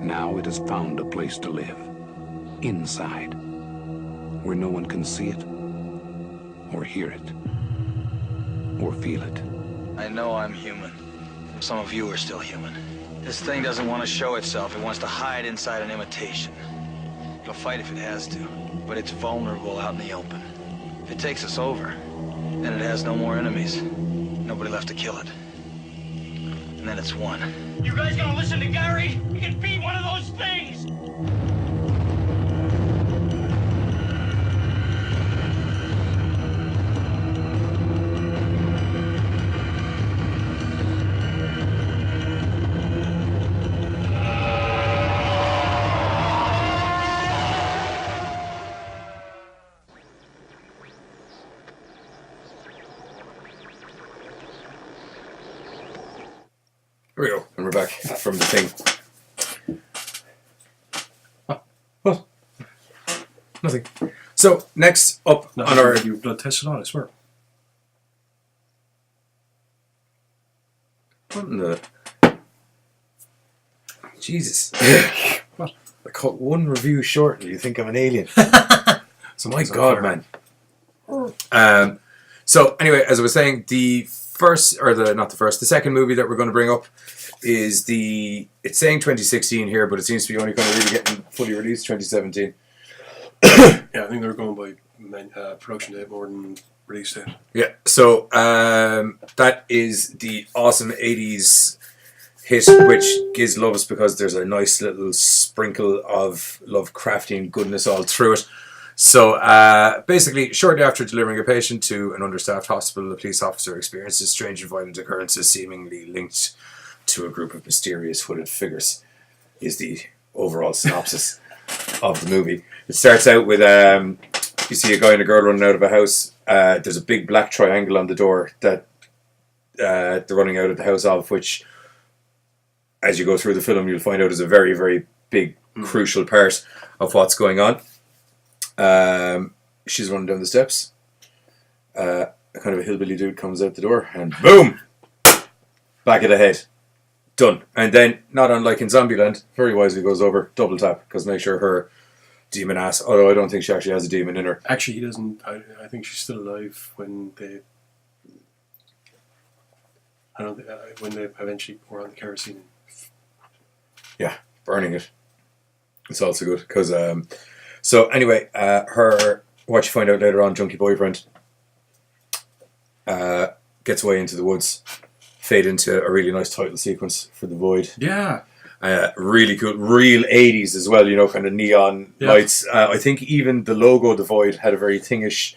Now it has found a place to live. Inside. Where no one can see it, or hear it, or feel it. I know I'm human. Some of you are still human. This thing doesn't want to show itself. It wants to hide inside an imitation. It'll fight if it has to, but it's vulnerable out in the open. If it takes us over, then it has no more enemies. Nobody left to kill it. And then it's won. You guys gonna listen to Gary? He can be one of those things! Here we go, and we're back from the thing. What? Nothing. So, next up No, on our... you blood tested on, I swear. What in the... Jesus. What? I cut one review short and you think I'm an alien. So my That's God, unfair. man. So anyway, as I was saying, the second movie that we're going to bring up is it's saying 2016 here, but it seems to be only kind of really getting fully released 2017. Yeah, I think they're going by production date more than release date. Yeah, so that is the awesome 80s hit, which Giz loves because there's a nice little sprinkle of Lovecraftian goodness all through it. So basically, shortly after delivering a patient to an understaffed hospital, a police officer experiences strange and violent occurrences seemingly linked to a group of mysterious hooded figures, is the overall synopsis of the movie. It starts out with, you see a guy and a girl running out of a house. There's a big black triangle on the door that they're running out of the house of, which, as you go through the film, you'll find out is a very, very big, crucial part of what's going on. She's running down the steps. A kind of a hillbilly dude comes out the door and boom! Back of the head. Done. And then, not unlike in Zombieland, very wisely goes over, double tap, because make sure her demon ass, although I don't think she actually has a demon in her. Actually, he doesn't. I think she's still alive when they. When they eventually pour on the kerosene. Yeah, burning it. It's also good, because... So anyway, what you find out later on, junkie boyfriend gets away into the woods, fade into a really nice title sequence for The Void. Yeah. Really cool, real 80s as well, kind of neon lights. I think even the logo, The Void, had a very thingish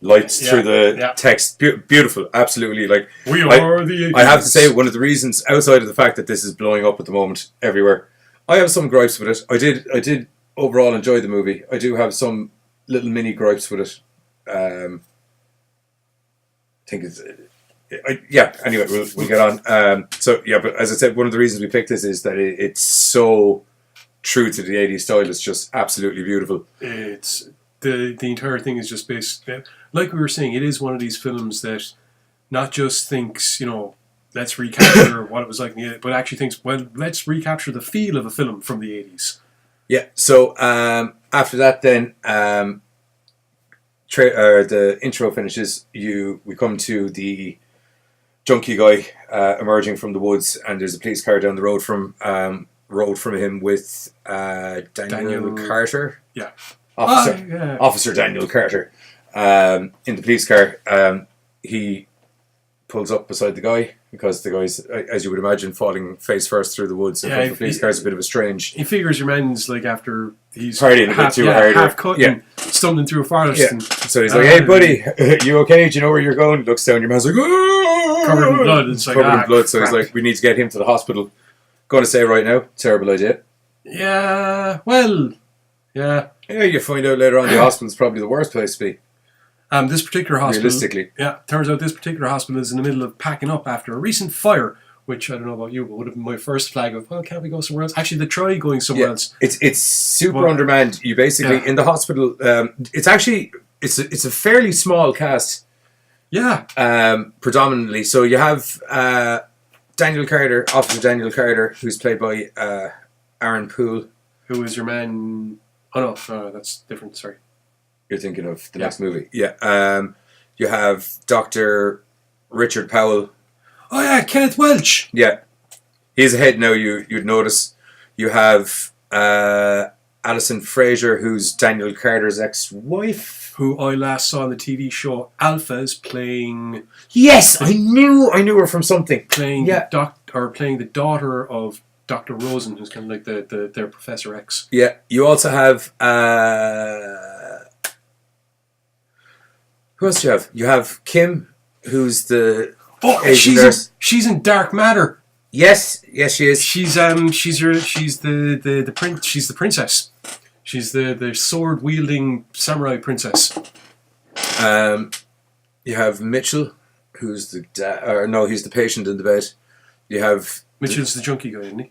lights through the text. Beautiful, absolutely. We are the 80s. I have to say, one of the reasons, outside of the fact that this is blowing up at the moment everywhere, I have some gripes with it. I did overall enjoy the movie. I do have some little mini gripes with it. I think it's... anyway, we'll get on. But as I said, one of the reasons we picked this is that it's so true to the 80s style. It's just absolutely beautiful. It's... The entire thing is just based... Like we were saying, it is one of these films that not just thinks, let's recapture what it was like in the 80s, but actually thinks, well, let's recapture the feel of a film from the 80s. Yeah, so after that then, the intro finishes, we come to the junkie guy emerging from the woods, and there's a police car down the road from him with Daniel Carter. Yeah. Officer Daniel Carter in the police car. He pulls up beside the guy because the guy's, as you would imagine, falling face first through the woods. And the police car is a bit of a strange. He figures your man's like after he's partying a bit too hard, half cut and stumbling through a forest. Yeah. And, so he's like, "Hey, buddy, you okay? Do you know where you're going?" Looks down. Your man's like, "Oh!" Covered in blood. It's like, covered in blood. So crap. he's like, "We need to get him to the hospital." Going to say right now, terrible idea. Yeah. Well. Yeah. Yeah, you find out later on the hospital's probably the worst place to be. This particular hospital, realistically, turns out this particular hospital is in the middle of packing up after a recent fire, which I don't know about you, but would have been my first flag of, well, can't we go somewhere else? Actually, they try going somewhere else. It's super undermanned. You basically in the hospital. It's a fairly small cast. Yeah. Predominantly, so you have Daniel Carter, Officer Daniel Carter, who's played by Aaron Poole. Who is your man? Oh no, that's different. Sorry. You're thinking of the next movie. Yeah. You have Dr. Richard Powell. Oh yeah, Kenneth Welch. Yeah. He's ahead now, you'd notice. You have Alison Fraser, who's Daniel Carter's ex-wife. Who I last saw on the TV show Alphas playing... Yes! I knew her from something. Playing playing the daughter of Dr. Rosen, who's kind of like their Professor X. Yeah. You also have... who else do you have? You have Kim, who's the Asian nurse. She's in Dark Matter. Yes, she is. She's the prince. She's the princess. She's the sword wielding samurai princess. You have Mitchell, who's the he's the patient in the bed. You have Mitchell's the junkie guy, isn't he?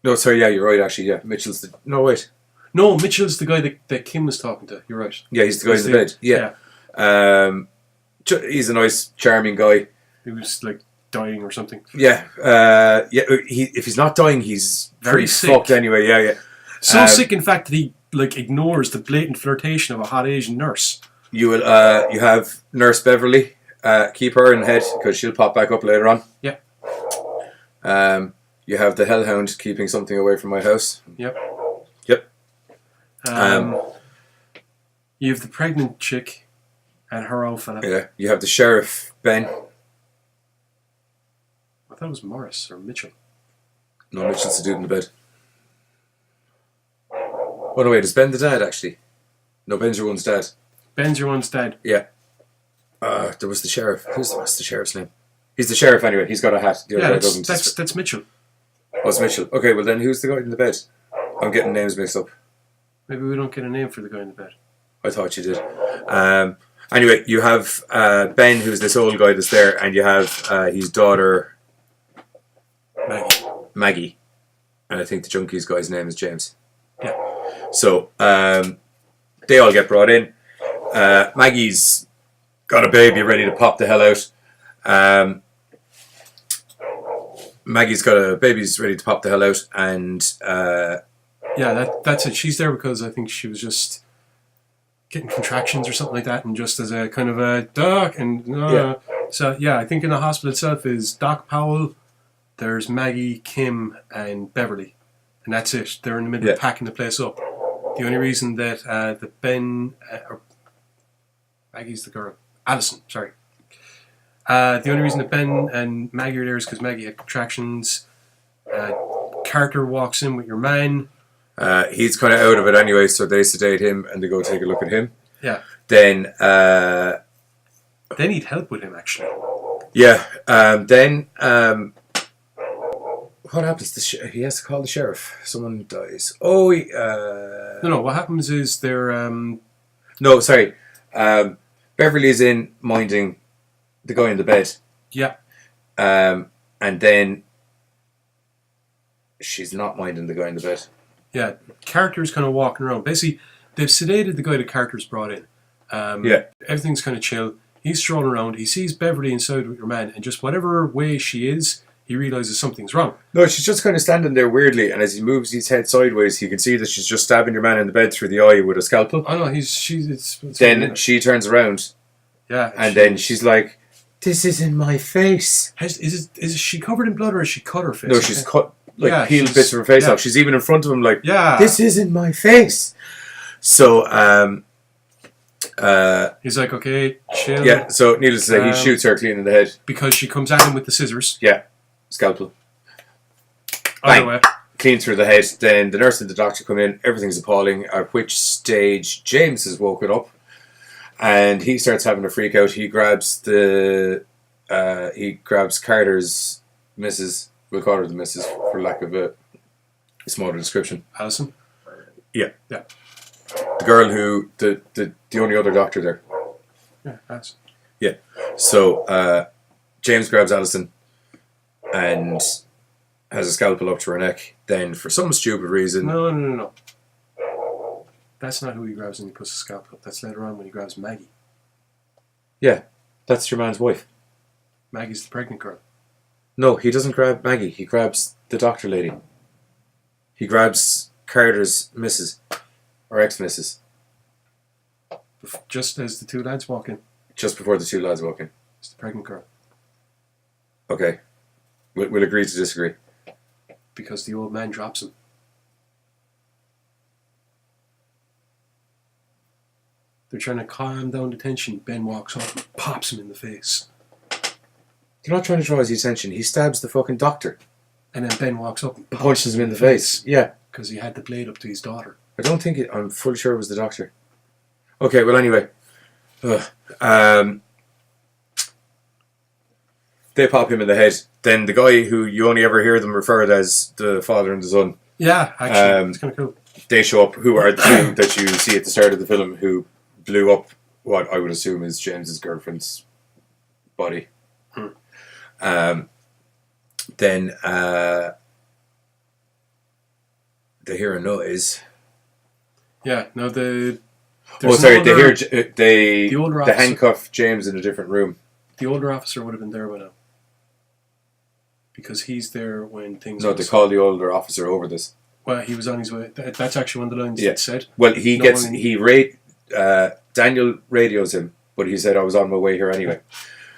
No, sorry, yeah, you're right. Actually, yeah, Mitchell's the No, Mitchell's the guy that Kim was talking to. You're right. Yeah, he's the guy in the bed. Yeah. He's a nice, charming guy. He was like dying or something. Yeah, if he's not dying, he's very pretty sick. fucked anyway. Yeah. So sick, in fact, that he like ignores the blatant flirtation of a hot Asian nurse. You will. You have Nurse Beverly. Keep her in the head because she'll pop back up later on. Yeah. You have the Hellhound keeping something away from my house. Yep. You have the pregnant chick and her old fella. Yeah. You have the sheriff Ben. I thought it was Morris or Mitchell. No, Mitchell's the dude in the bed. Oh no, wait, is Ben the dad actually? No, Ben's your one's dad. Ben's your one's dad. Yeah. There was the sheriff. What's the sheriff's name? He's the sheriff anyway. He's got a hat. The other guy doesn't. That's Mitchell. Oh, it's Mitchell. Okay, well then who's the guy in the bed? I'm getting names mixed up. Maybe we don't get a name for the guy in the bed. I thought you did. Anyway, you have Ben, who's this old guy that's there, and you have his daughter Maggie. And I think the junkies guy's name is James. Yeah. So they all get brought in. Maggie's got a baby ready to pop the hell out. Maggie's got a baby's ready to pop the hell out, and that's it. She's there because I think she was just getting contractions or something like that, and just as a kind of a doc and so I think in the hospital itself is Doc Powell, there's Maggie, Kim, and Beverly, and that's it. They're in the middle of packing the place up. The only reason that the Ben or Maggie's the girl, Allison, sorry. The only reason that Ben and Maggie are there is because Maggie had contractions. Carter walks in with your man. He's kind of out of it anyway, so they sedate him and they go take a look at him. Yeah. Then they need help with him, actually. Yeah. Then what happens? He has to call the sheriff. Someone dies. Oh. No. What happens is they're. No, sorry. Beverly's in minding the guy in the bed. Yeah. And then she's not minding the guy in the bed. Yeah, Carter's kind of walking around. Basically, they've sedated the guy that Carter's brought in. Everything's kind of chill. He's strolling around. He sees Beverly inside with your man, and just whatever way she is, he realizes something's wrong. No, she's just kind of standing there weirdly, and as he moves his head sideways, he can see that she's just stabbing your man in the bed through the eye with a scalpel. Oh no, it's Then she turns around, and then she's like, "This is in my face." Is she covered in blood or is she cut her face? No, she's cut, peeled bits of her face off. She's even in front of him like, "This is in my face." So, he's like, okay, chill. Yeah, so needless to say, he shoots her clean in the head. Because she comes at him with the scissors. Yeah, scalpel. Either way. Clean through the head. Then the nurse and the doctor come in. Everything's appalling. At which stage James has woken up, and he starts having a freak out. He grabs Carter's missus. We'll call her the missus for lack of a smaller description. Alison. Yeah. Yeah. The girl who the only other doctor there. Yeah, Alison. Yeah. So James grabs Alison and has a scalpel up to her neck. Then, for some stupid reason... No. That's not who he grabs when he puts the scalpel up. That's later on when he grabs Maggie. Yeah, that's your man's wife. Maggie's the pregnant girl. No, he doesn't grab Maggie. He grabs the doctor lady. He grabs Carter's missus. Or ex-missus. Just as the two lads walk in. Just before the two lads walk in. It's the pregnant girl. Okay. We'll agree to disagree. Because the old man drops him. They're trying to calm down the tension. Ben walks up and pops him in the face. They're not trying to draw his attention. He stabs the fucking doctor. And then Ben walks up and punches him in the face. Yeah. Because he had the blade up to his daughter. I don't think I'm fully sure it was the doctor. Okay, well anyway. They pop him in the head. Then the guy who you only ever hear them referred as the father and the son. Yeah, actually. It's kind of cool. They show up, who are the two that you see at the start of the film who blew up what I would assume is James's girlfriend's body. Then they hear a noise. Yeah, no, they handcuff James in a different room. The older officer would have been there by now. Because he's there when things... No, they call the older officer over this. Well, he was on his way. That's actually one of the lines that said. Well, Daniel radios him, but he said, I was on my way here anyway.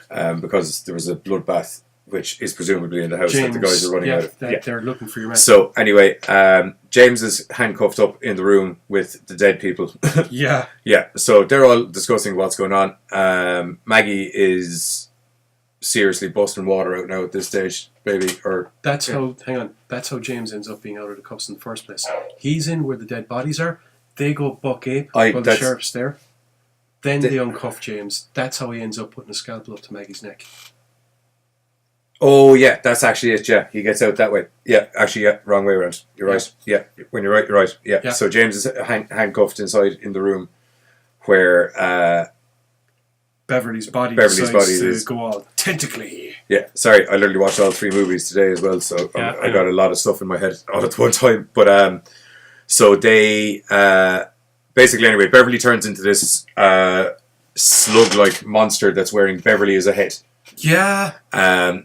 Because there was a bloodbath, which is presumably in the house that the guys are running out of. They're looking for your man. So, anyway, James is handcuffed up in the room with the dead people. Yeah. Yeah, so they're all discussing what's going on. Maggie is seriously busting water out now at this stage, baby. That's how James ends up being out of the cuffs in the first place. He's in where the dead bodies are. They go buck ape while the sheriff's there. Then they uncuff James. That's how he ends up putting a scalpel up to Maggie's neck. Oh, yeah, that's actually it, yeah. He gets out that way. Yeah, actually, yeah, wrong way around. You're right. Yeah, when you're right, you're right. Yeah. So James is handcuffed inside in the room where... Beverly's body is go all tentacly. Yeah, sorry, I literally watched all 3 movies today as well, so I got a lot of stuff in my head all at one time. But so they basically anyway, Beverly turns into this slug-like monster that's wearing Beverly as a head. Yeah.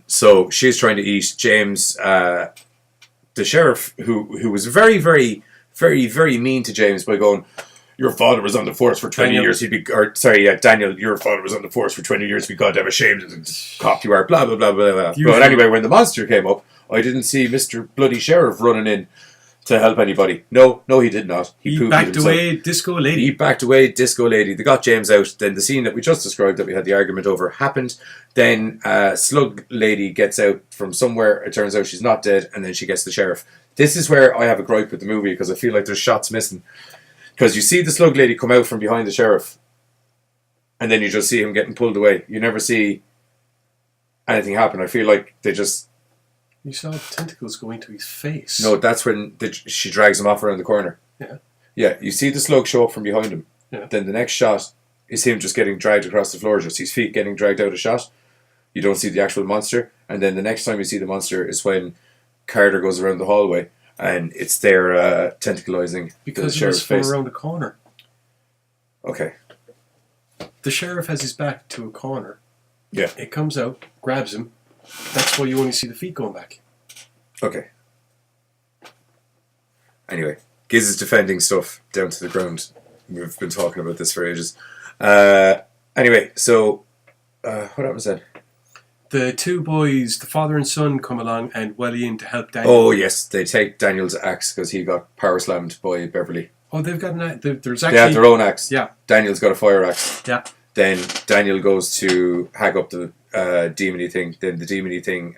So she's trying to eat James, the sheriff, who was very, very, very, very mean to James by going, your father was on the force for 20 years. Daniel, your father was on the force for 20 years. Be goddamn ashamed of the cop you are. Blah, blah, blah, blah, blah. But anyway, when the monster came up, I didn't see Mr. Bloody Sheriff running in to help anybody. No, he did not. He backed away, disco lady. He backed away, disco lady. They got James out. Then the scene that we just described that we had the argument over happened. Then Slug lady gets out from somewhere. It turns out she's not dead. And then she gets the sheriff. This is where I have a gripe with the movie because I feel like there's shots missing. Because you see the slug lady come out from behind the sheriff, and then you just see him getting pulled away. You never see anything happen. I feel like they just... You saw tentacles go into his face. No, that's when she drags him off around the corner. Yeah. Yeah, you see the slug show up from behind him. Yeah. Then the next shot is him just getting dragged across the floor, just his feet getting dragged out of shot. You don't see the actual monster. And then the next time you see the monster is when Carter goes around the hallway. And it's there tentacalizing because the sheriff's face. Around the corner. Okay. The sheriff has his back to a corner. Yeah. It comes out, grabs him, That's why you only see the feet going back. Okay. Anyway, Giz is defending stuff down to the ground. We've been talking about this for ages. Anyway, so what happens then? The two boys, the father and son, come along and welly in to help Daniel. Oh yes, they take Daniel's axe because he got power slammed by Beverly. Oh, they've got there's actually... They have their own axe. Yeah. Daniel's got a fire axe. Yeah. Then Daniel goes to hack up the demony thing. Then the demony thing...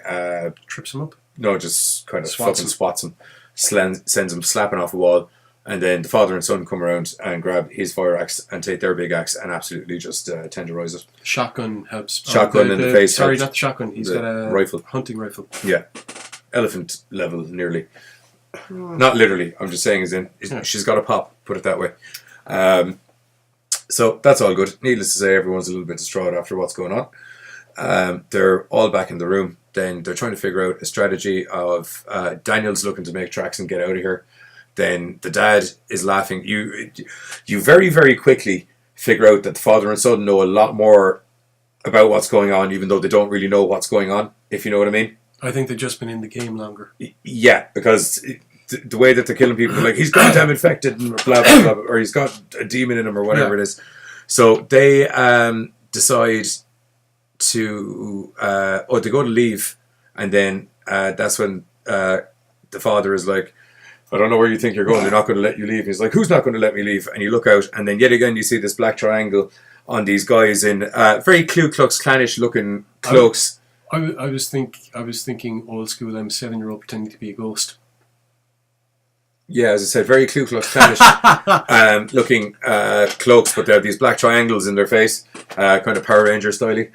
trips him up? No, just kind of Swats fucking him. swats him. Sends him slapping off a wall. And then the father and son come around and grab his fire axe and take their big axe and absolutely just tenderize it. Shotgun helps. Shotgun in the face Sorry, helps. not the shotgun. He's The got a rifle. hunting rifle. Yeah. Elephant level, nearly. Not literally. I'm just saying as in, she's got a pop, put it that way. So that's all good. Needless to say, everyone's a little bit distraught after what's going on. They're all back in the room. Then they're trying to figure out a strategy of Daniel's looking to make tracks and get out of here. Then the dad is laughing. You very, very quickly figure out that the father and son know a lot more about what's going on, even though they don't really know what's going on, if you know what I mean. I think they've just been in the game longer. Yeah, because the way that they're killing people, they're like, he's goddamn infected, and blah, blah, blah, or he's got a demon in him, or whatever it is. So they decide to, they go to leave, and then that's when the father is like, I don't know where you think you're going, they're not going to let you leave. He's like, who's not going to let me leave? And you look out, and then yet again you see this black triangle on these guys in very Ku Klux Klanish looking cloaks. I was thinking old school. I'm a 7-year-old pretending to be a ghost. Yeah, as I said, very Ku Klux Klanish looking cloaks, but they have these black triangles in their face, kind of Power Ranger styly,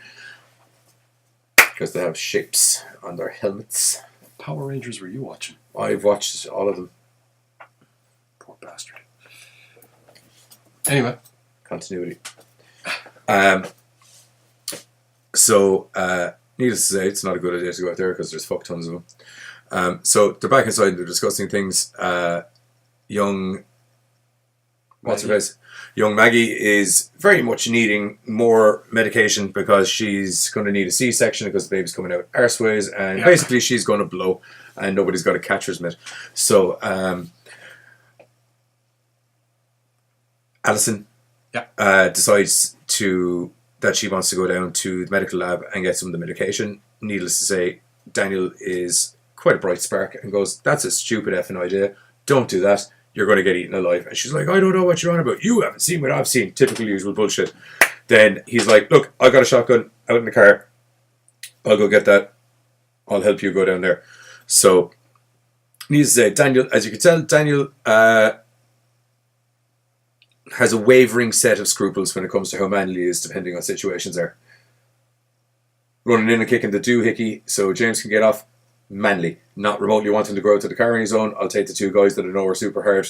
because they have shapes on their helmets. Power Rangers were you watching? I've watched all of them. Poor bastard. Anyway. Continuity. So, needless to say, it's not a good idea to go out there because there's fuck tons of them. So they're back inside and they're discussing things. Young Maggie is very much needing more medication because she's going to need a C-section because the baby's coming out arseways, and basically she's going to blow and nobody's got a catcher's mitt. So Alison decides that she wants to go down to the medical lab and get some of the medication. Needless to say, Daniel is quite a bright spark and goes, that's a stupid effing idea. Don't do that. You're going to get eaten alive. And she's like, I don't know what you're on about. You haven't seen what I've seen. Typical usual bullshit. Then he's like, look, I got a shotgun out in the car. I'll go get that. I'll help you go down there. So, needless to say, Daniel, as you can tell, Daniel has a wavering set of scruples when it comes to how manly he is, depending on situations there. Running in and kicking the doohickey so James can get off, manly. Not remotely wanting to go out to the car on his own. I'll take the two guys that I know are super hard.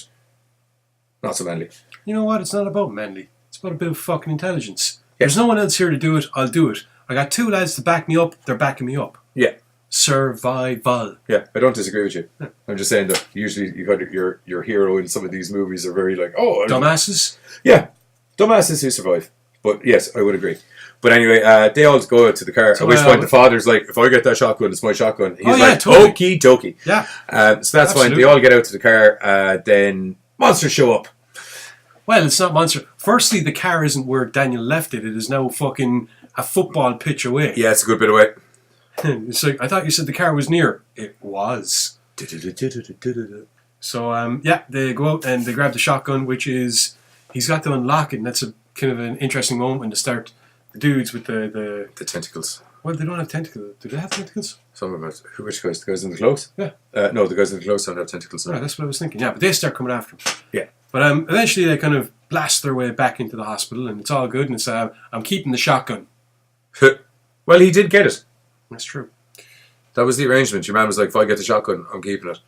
Not so manly. You know what? It's not about manly. It's about a bit of fucking intelligence. Yeah. There's no one else here to do it. I'll do it. I got two lads to back me up. They're backing me up. Yeah. Survival. Yeah, I don't disagree with you. I'm just saying that usually you got your hero in some of these movies are very like, dumbasses? Yeah, dumbasses who survive. But yes, I would agree. But anyway, they all go out to the car. So, at which point the father's like, if I get that shotgun, it's my shotgun. He's like, totally. okie dokie. Yeah. So that's fine. They all get out to the car. Then monsters show up. Well, it's not monster. Firstly, the car isn't where Daniel left it. It is now fucking a football pitch away. Yeah, it's a good bit away. It's like, I thought you said the car was near. It was. So, they go out and they grab the shotgun, which is, he's got to unlock it, and that's a kind of an interesting moment when they start, the dudes with the tentacles. Well, they don't have tentacles. Do they have tentacles? Some of them. Which guys? The guys in the clothes? Yeah. No, the guys in the clothes don't have tentacles. Right, that's what I was thinking. Yeah, but they start coming after him. Yeah. But eventually they kind of blast their way back into the hospital, and it's all good, and it's, I'm keeping the shotgun. Well, he did get it. That's true. That was the arrangement. Your man was like, if I get the shotgun, I'm keeping it.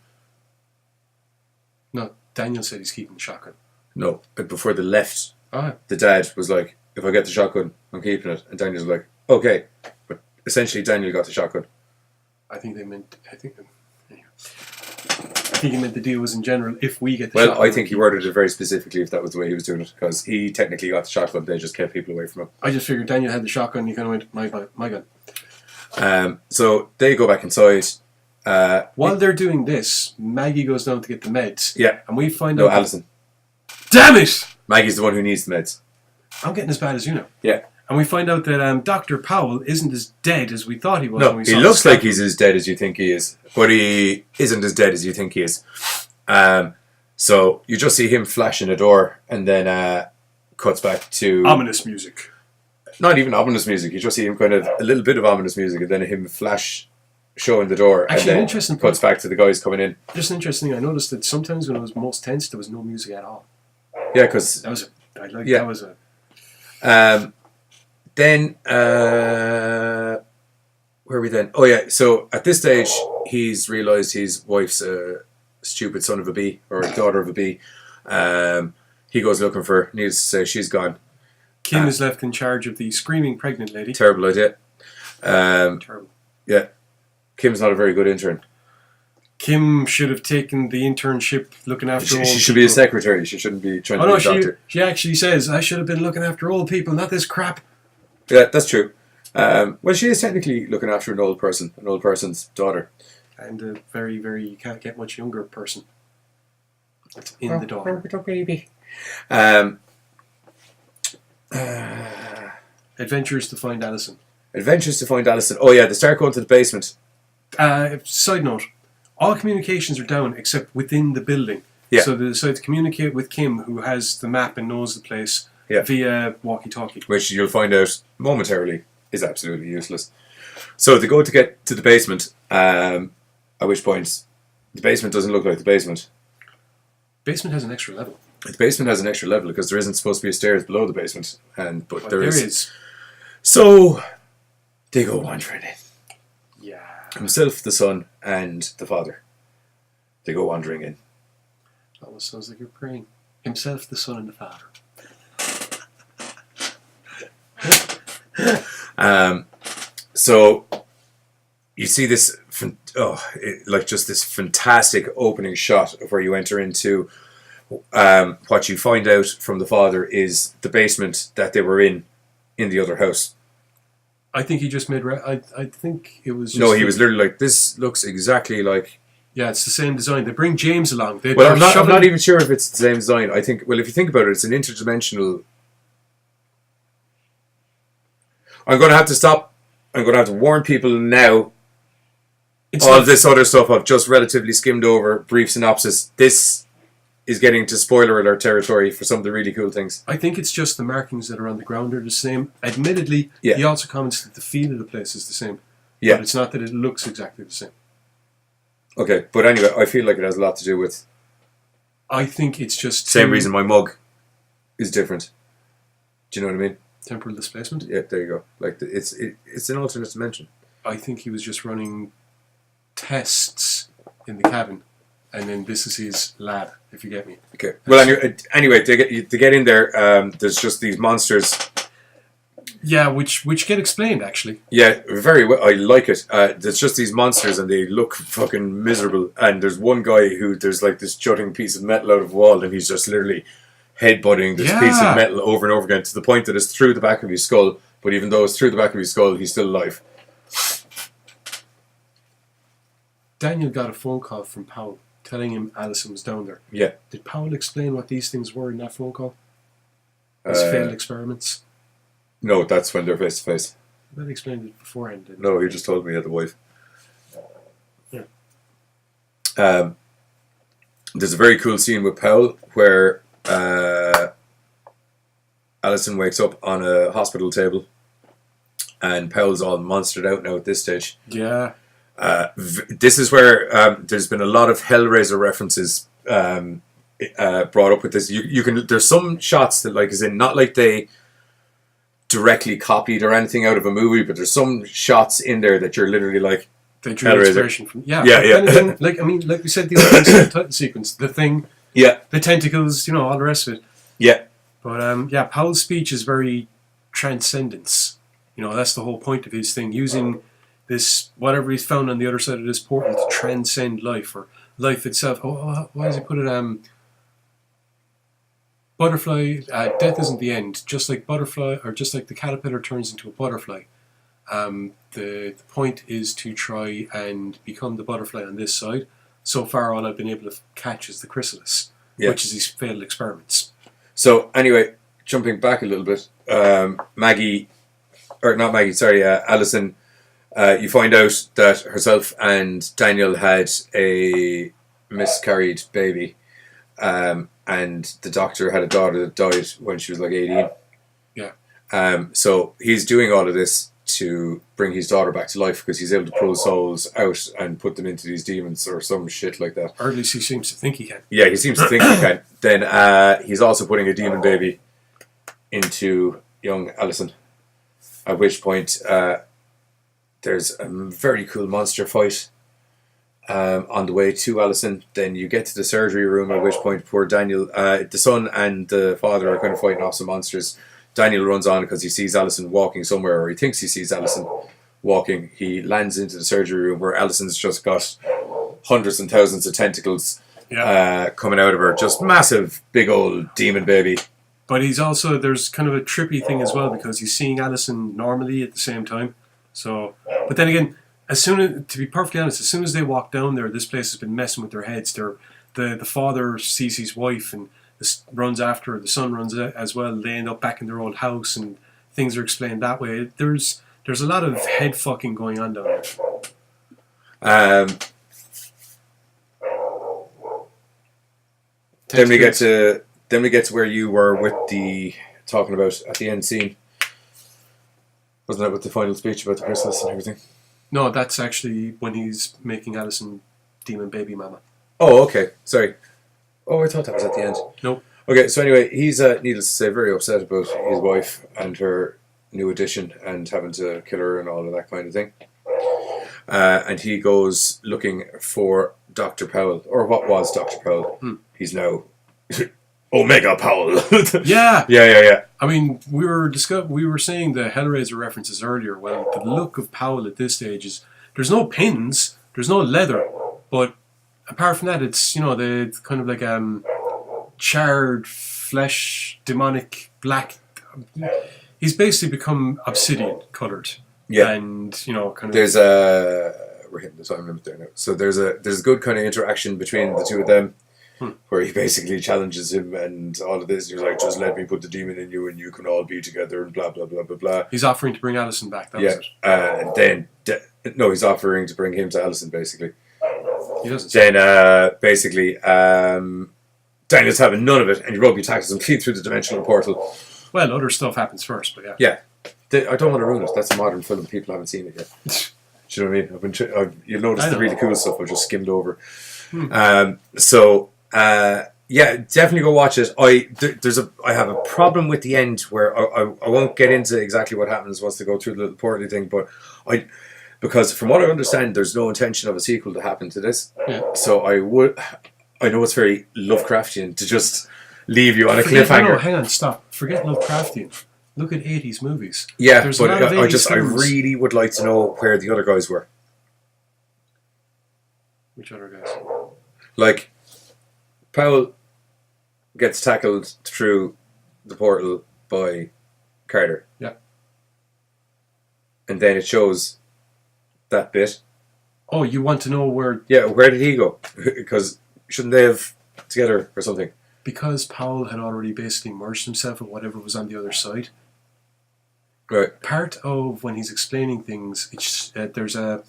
No, Daniel said he's keeping the shotgun. No, before they left, Oh. the dad was like, if I get the shotgun, I'm keeping it. And Daniel was like, okay. But essentially, Daniel got the shotgun. I think he meant the deal was in general, if we get the shotgun. Well, I think he worded it very specifically if that was the way he was doing it, because he technically got the shotgun, they just kept people away from him. I just figured Daniel had the shotgun, he kind of went, my gun. So they go back inside. While they're doing this, Maggie goes down to get the meds. Yeah. And we find No, out... Alison. Damn it! Maggie's the one who needs the meds. I'm getting as bad as you know. Yeah. And we find out that Dr. Powell isn't as dead as we thought he was. No, when we he saw looks the like he's as dead as you think he is, but he isn't as dead as you think he is. So you just see him flashing a door, and then cuts back to ominous music. Not even ominous music. You just see him kind of a little bit of ominous music, and then him flash showing the door, Actually, and interesting then cuts back to the guys coming in. Just interesting. I noticed that sometimes when it was most tense, there was no music at all. Yeah, because That was Yeah. that was a then where are we then? Oh yeah, so at this stage he's realised his wife's a stupid son of a bee, or a daughter of a bee. He goes looking for her. Needless to say, she's gone. Kim is left in charge of the screaming pregnant lady. Terrible idea. Terrible. Yeah, Kim's not a very good intern. Kim should have taken the internship looking after old She should be a people. secretary. She shouldn't be trying to be a doctor. She actually says, I should have been looking after old people, not this crap. Yeah, that's true. Well, she is technically looking after an old person's daughter. And a very, very, you can't get much younger person. That's in the daughter. Little baby. Adventures to find Alison. Adventures to find Alison. Oh yeah, they start going to the basement. Side note, all communications are down except within the building. Yeah. So they decide to communicate with Kim, who has the map and knows the place, Yeah. via walkie-talkie. Which you'll find out momentarily is absolutely useless. So they go to get to the basement, at which point the basement doesn't look like the basement. Basement has an extra level. The basement has an extra level because there isn't supposed to be a stairs below the basement, but there is. So they go wandering in. Yeah. Himself, the son, and the father. They go wandering in. That almost sounds like you're praying. Himself, the son, and the father. So you see this, just this fantastic opening shot of where you enter into. What you find out from the father is the basement that they were in the other house. I think he just made... I think it was just... No, he was literally like, this looks exactly like... Yeah, it's the same design. They bring James along. Well, I'm not even sure if it's the same design. I think, well, if you think about it, it's an interdimensional... I'm going to have to stop. I'm going to have to warn people now. All this other stuff I've just relatively skimmed over, brief synopsis. This is getting to spoiler alert territory for some of the really cool things. I think it's just the markings that are on the ground are the same. Admittedly, Yeah. he also comments that the feel of the place is the same. Yeah. But it's not that it looks exactly the same. Okay, but anyway, I feel like it has a lot to do with... I think it's just... Same reason my mug is different. Do you know what I mean? Temporal displacement? Yeah, there you go. Like, it's an alternate dimension. I think he was just running tests in the cabin. And then this is his lab, if you get me. Okay. Well, anyway, they get in there. There's just these monsters. Yeah, which get explained, actually. Yeah, very well. I like it. There's just these monsters, and they look fucking miserable. And there's one guy who there's like this jutting piece of metal out of the wall, and he's just literally headbutting this piece of metal over and over again to the point that it's through the back of his skull. But even though it's through the back of his skull, he's still alive. Daniel got a phone call from Powell telling him Alison was down there. Yeah. Did Powell explain what these things were in that phone call? His failed experiments? No, that's when they're face to face. That explained it beforehand, didn't No, he just told me he had the wife. Yeah. There's a very cool scene with Powell where Alison wakes up on a hospital table, and Powell's all monstered out now at this stage. Yeah. This is where there's been a lot of Hellraiser references brought up with this. You can there's some shots that like is in not like they directly copied or anything out of a movie, but there's some shots in there that you're literally like they drew Hellraiser. inspiration from. Yeah. Yeah. Anything, like we said, the opening title sequence, the thing, Yeah. the tentacles, all the rest of it. Yeah. But Powell's speech is very transcendence. That's the whole point of his thing, using this whatever he's found on the other side of this portal to transcend life or life itself. Why does he put it? Butterfly. Death isn't the end. Just like butterfly, or just like the caterpillar turns into a butterfly, The point is to try and become the butterfly on this side. So far, all I've been able to catch is the chrysalis, which is these failed experiments. So anyway, jumping back a little bit, Alison, you find out that herself and Daniel had a miscarried baby, and the doctor had a daughter that died when she was like 18. Yeah. So he's doing all of this to bring his daughter back to life because he's able to pull souls out and put them into these demons or some shit like that. Or at least he seems to think he can. Yeah, he seems to think he can. Then he's also putting a demon baby into young Alison. At which point there's a very cool monster fight on the way to Alison. Then you get to the surgery room, at which point poor Daniel, the son and the father are kind of fighting off some monsters. Daniel runs on because he sees Alison walking somewhere, or he thinks he sees Alison walking. He lands into the surgery room where Alison's just got hundreds and thousands of tentacles coming out of her. Just massive, big old demon baby. But he's also, there's kind of a trippy thing as well because he's seeing Alison normally at the same time. So, but then again, to be perfectly honest, as soon as they walk down there, this place has been messing with their heads. The father sees his wife and runs after her. The son runs as well. They end up back in their old house and things are explained that way. There's a lot of head fucking going on down there. Then we get to where you were with the talking about at the end scene. Wasn't that with the final speech about the chrysalis and everything? No, that's actually when he's making Alison demon baby mama. Oh, okay. Sorry. Oh, I thought that was at the end. Nope. Okay, so anyway, he's, needless to say, very upset about his wife and her new addition and having to kill her and all of that kind of thing. And he goes looking for Dr. Powell, or what was Dr. Powell. He's now Omega Powell. Yeah. Yeah. I mean, we were saying the Hellraiser references earlier. Well, the look of Powell at this stage is there's no pins, there's no leather, but apart from that, it's the kind of like charred flesh, demonic black. He's basically become obsidian colored. Yeah, and kind of there's we're hitting the time limit there now. So there's a good kind of interaction between the two of them. Where he basically challenges him and all of this. He's like, just let me put the demon in you and you can all be together and blah, blah, blah, blah, blah. He's offering to bring Alison back. That was it. And then, he's offering to bring him to Alison, basically. He doesn't. Then, basically, Daniel's having none of it and he rugby tackles him clean through the dimensional portal. Well, other stuff happens first, but yeah. Yeah. I don't want to ruin it. That's a modern film. People haven't seen it yet. Do you know what I mean? You'll notice the really cool stuff I've just skimmed over. Yeah, definitely go watch it. I have a problem with the end where I won't get into exactly what happens once they go through the little portal thing, but because from what I understand, there's no intention of a sequel to happen to this. Yeah. So I know it's very Lovecraftian to just leave you on a cliffhanger. No, hang on, stop. Forget Lovecraftian. Look at 80s movies. Yeah, there's but I 80s really would like to know where the other guys were. Which other guys? Like, Powell gets tackled through the portal by Carter. Yeah. And then it shows that bit. Oh, you want to know where... Yeah, where did he go? Because shouldn't they have together or something? Because Powell had already basically merged himself with whatever was on the other side. Right. Part of when he's explaining things, there's a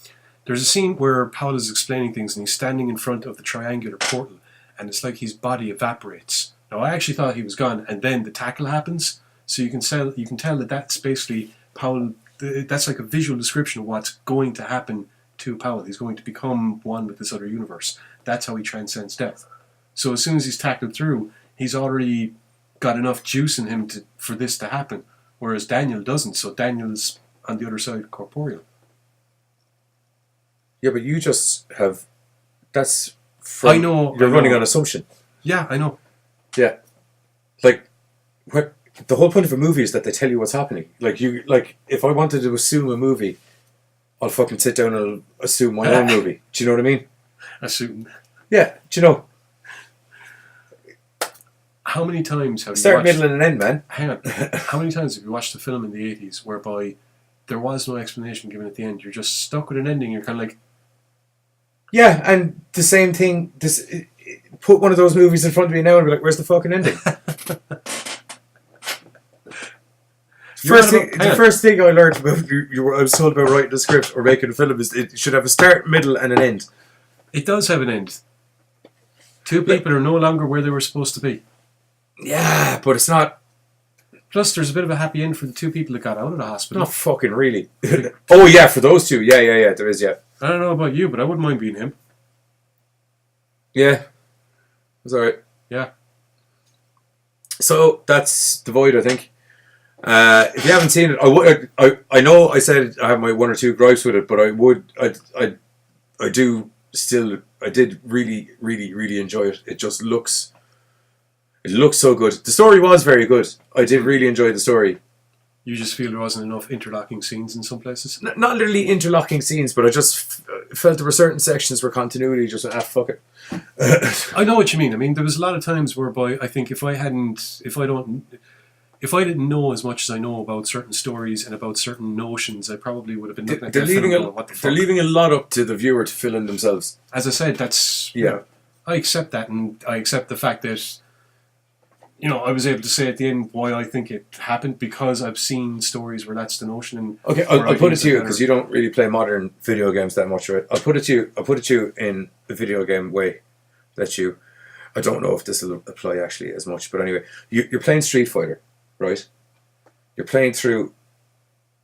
scene where Powell is explaining things and he's standing in front of the triangular portal and it's like his body evaporates. Now, I actually thought he was gone, and then the tackle happens, so you can tell that that's basically Powell. That's like a visual description of what's going to happen to Powell. He's going to become one with this other universe. That's how he transcends death. So as soon as he's tackled through, he's already got enough juice in him for this to happen, whereas Daniel doesn't. So Daniel's on the other side corporeal. Yeah, but you just have... That's... I know. You're running on assumption. Yeah, I know. Yeah. Like, the whole point of a movie is that they tell you what's happening. Like, if I wanted to assume a movie, I'll fucking sit down and I'll assume my own movie. Do you know what I mean? Assume. Yeah, do you know? How many times have Start, middle, and an end, man. Hang on. How many times have you watched a film in the 80s whereby there was no explanation given at the end. You're just stuck with an ending. You're kind of like, Yeah, and the same thing. Put one of those movies in front of me now and be like, "Where's the fucking ending?" The first thing I learned about I was told about writing a script or making a film is it should have a start, middle, and an end. it does have an end. Two people are no longer where they were supposed to be. Yeah, but it's not. Plus, there's a bit of a happy end for the two people that got out of the hospital. Not fucking really. Oh yeah, for those two, yeah, there is, yeah. I don't know about you, but I wouldn't mind being him. Yeah, it's all right. Yeah. So that's The Void, I think. If you haven't seen it, I know I said I have my one or two gripes with it, but I did really, really, really enjoy it. It looks so good. The story was very good. I did really enjoy the story. You just feel there wasn't enough interlocking scenes in some places? Not literally interlocking scenes, but I just felt there were certain sections where continuity just went, fuck it. I know what you mean. I mean, there was a lot of times whereby I think if I didn't know as much as I know about certain stories and about certain notions, I probably would have been looking at that film going, what the fuck? They're leaving a lot up to the viewer to fill in themselves. As I said, that's... Yeah. I accept that, and I accept the fact that, I was able to say at the end why I think it happened, because I've seen stories where that's the notion. And okay, I'll put it to you, because you don't really play modern video games that much, right? I'll put it to you in the video game way. I don't know if this will apply actually as much, but anyway, you're playing Street Fighter, right? You're playing through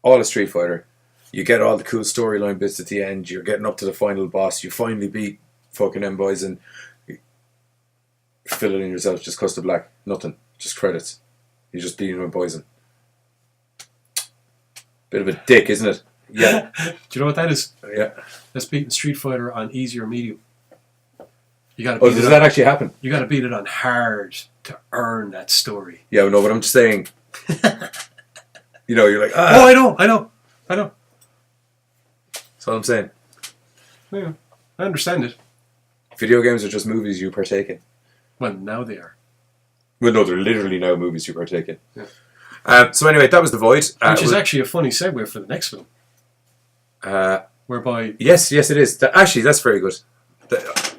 all of Street Fighter. You get all the cool storyline bits at the end. You're getting up to the final boss. You finally beat fucking them boys and fill it in yourself. Just cuss the black. Nothing. Just credits. You're just beating them poison. Bit of a dick, isn't it? Yeah. Do you know what that is? Yeah. That's beating Street Fighter on easy or medium. You got to. Oh, does that actually happen? You got to beat it on hard to earn that story. Yeah, no, but I'm just saying. You're like, Oh, I know. That's all I'm saying. Yeah, I understand it. Video games are just movies you partake in. Well, now they are. Well, no, they're literally now movies you partake in. Yeah. So anyway, that was The Void. Which is actually a funny segue for the next film. Whereby... Yes, it is. Actually, that's very good.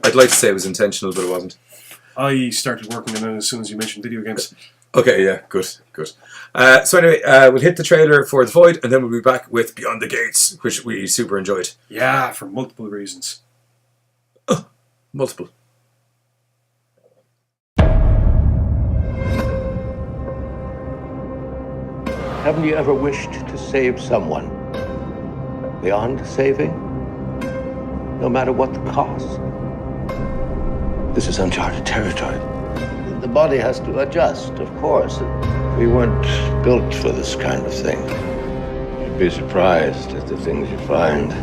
I'd like to say it was intentional, but it wasn't. I started working on it as soon as you mentioned video games. Okay, yeah, good. So anyway, we'll hit the trailer for The Void, and then we'll be back with Beyond the Gates, which we super enjoyed. Yeah, for multiple reasons. Multiple. Haven't you ever wished to save someone beyond saving? No matter what the cost? This is uncharted territory. The body has to adjust, of course. We weren't built for this kind of thing. You'd be surprised at the things you find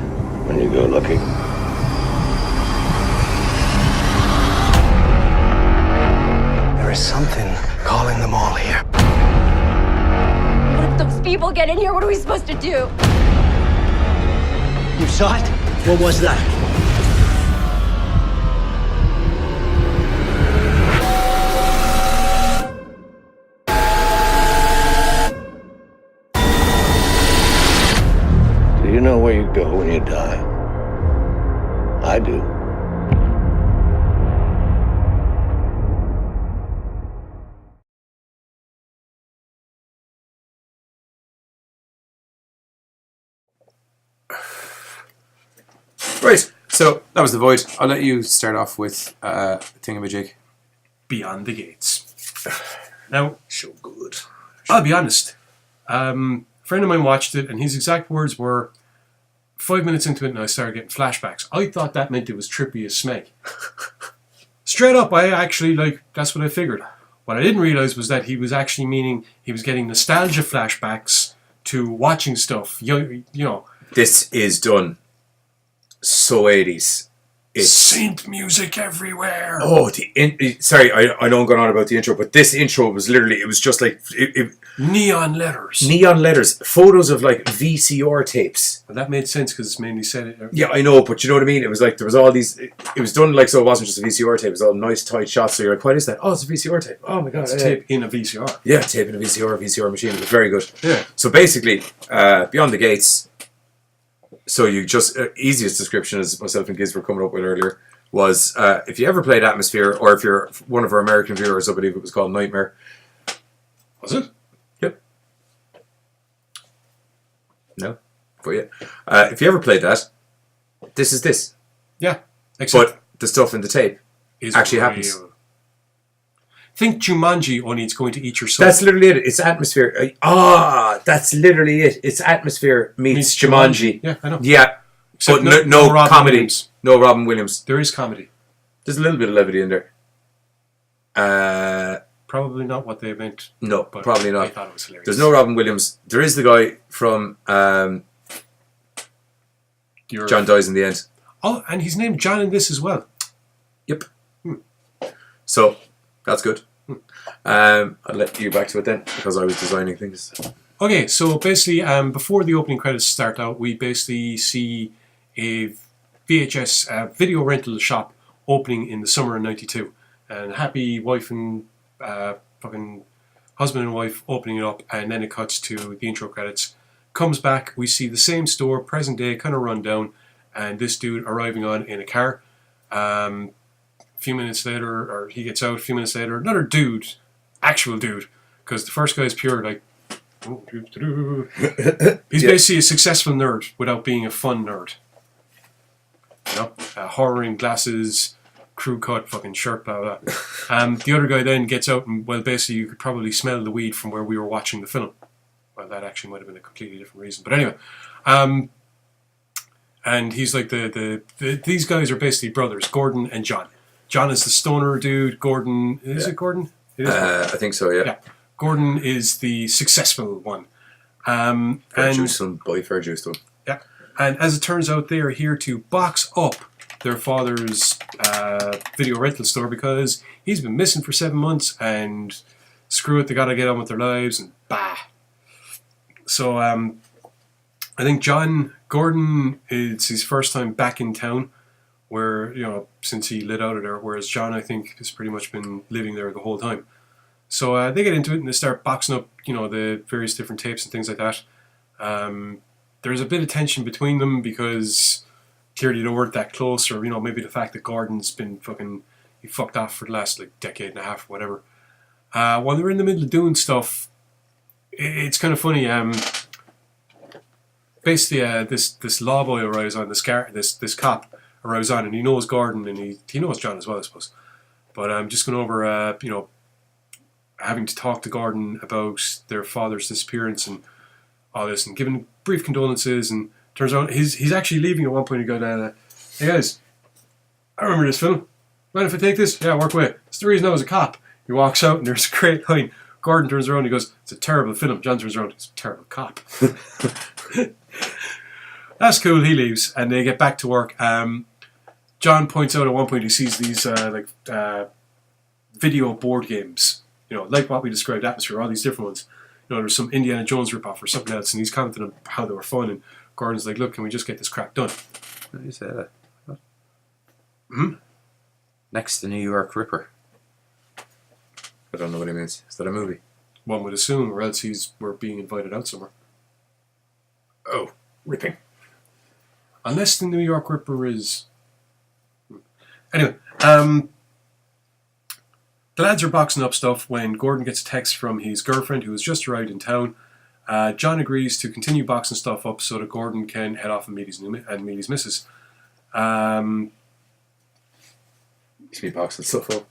when you go looking. There is something calling them all here. What if those people get in here? What are we supposed to do? You saw it? What was that? Do you know where you go when you die? I do. Right, so that was The Void. I'll let you start off with Thingamajig. Beyond the Gates. Now, so good. I'll be honest. A friend of mine watched it, and his exact words were, 5 minutes into it and I started getting flashbacks. I thought that meant it was trippy as smeg. Straight up, I actually, that's what I figured. What I didn't realize was that he was actually meaning he was getting nostalgia flashbacks to watching stuff. You know. This is done so 80s. synth music everywhere. Oh, sorry, I know I'm going on about the intro, but this intro was literally, it was just like... Neon letters. Neon letters. Photos of like VCR tapes. Well, that made sense because it's mainly said... Yeah, I know, but you know what I mean? It was like, there was all these... It was done like, so it wasn't just a VCR tape. It was all nice, tight shots. So you're like, what is that? Oh, it's a VCR tape. Oh my God. It's a tape in a VCR. Yeah, tape in a VCR machine. It was very good. Yeah. So basically, Beyond the Gates... So you just... easiest description, as myself and Giz were coming up with earlier, was if you ever played Atmosphere, or if you're one of our American viewers, I believe it was called Nightmare. Was it? Yep. No? But yeah. If you ever played that, this is this. Yeah. But the stuff in the tape actually happens. Think Jumanji, only it's going to eat your soul. That's literally it. It's Atmosphere. That's literally it. It's Atmosphere meets Jumanji. Yeah, I know. Yeah. Except but no Robin comedy. Williams. No Robin Williams. There is comedy. There's a little bit of levity in there. Probably not what they meant. No, but probably not. I thought it was hilarious. There's no Robin Williams. There is the guy from John Dies in the End. Oh, and he's named John in this as well. Yep. So, that's good. I'll let you back to it then, because I was designing things. Okay, so basically, before the opening credits start out, we basically see a VHS video rental shop opening in the summer of '92, and happy wife and fucking husband and wife opening it up, and then it cuts to the intro credits. Comes back, we see the same store, present day, kind of run down, and this dude arriving on in a car. A few minutes later, or he gets out. A few minutes later, another dude, actual dude, because the first guy's pure like. He's basically a successful nerd without being a fun nerd. You know, horror in glasses, crew cut, fucking shirt, blah blah. The other guy then gets out and, well, basically you could probably smell the weed from where we were watching the film. Well, that actually might have been a completely different reason, but anyway. And he's like these guys are basically brothers, Gordon and John. John is the stoner dude. Gordon it Gordon? It is Gordon. I think so. Yeah. Gordon is the successful one. Fair juice one. Yeah. And as it turns out, they are here to box up their father's video rental store because he's been missing for 7 months, and screw it, they gotta get on with their lives, and bah. So I think Gordon, it's his first time back in town, where, you know, since he lit out of there, whereas John, I think, has pretty much been living there the whole time. So they get into it and they start boxing up, you know, the various different tapes and things like that. There's a bit of tension between them because clearly they weren't that close, or, you know, maybe the fact that Gordon's been he fucked off for the last like decade and a half, or whatever. While they're in the middle of doing stuff, it's kind of funny. Basically, this law boy arrives on, this cop arrives on, and he knows Gordon and he knows John as well, I suppose. But I'm just going over, you know, having to talk to Gordon about their father's disappearance and all this, and giving brief condolences, and turns out he's actually leaving at one point. He goes, hey guys, I remember this film. Mind if I take this? Yeah, work away. It's the reason I was a cop. He walks out and there's a great line. Gordon turns around and he goes, it's a terrible film. John turns around, it's a terrible cop. That's cool, he leaves, and they get back to work. John points out at one point he sees these video board games, you know, like what we described, Atmosphere, all these different ones. You know, there's some Indiana Jones ripoff or something else, and he's commenting on how they were fun, and Gordon's like, look, can we just get this crap done? What is that? What? Hmm? Next to New York Ripper. I don't know what he means. Is that a movie? One would assume, or else we're being invited out somewhere. Oh, ripping. Unless the New York Ripper is... Anyway, the lads are boxing up stuff when Gordon gets a text from his girlfriend who has just arrived in town. John agrees to continue boxing stuff up so that Gordon can head off and meet his missus. He's been boxing stuff up.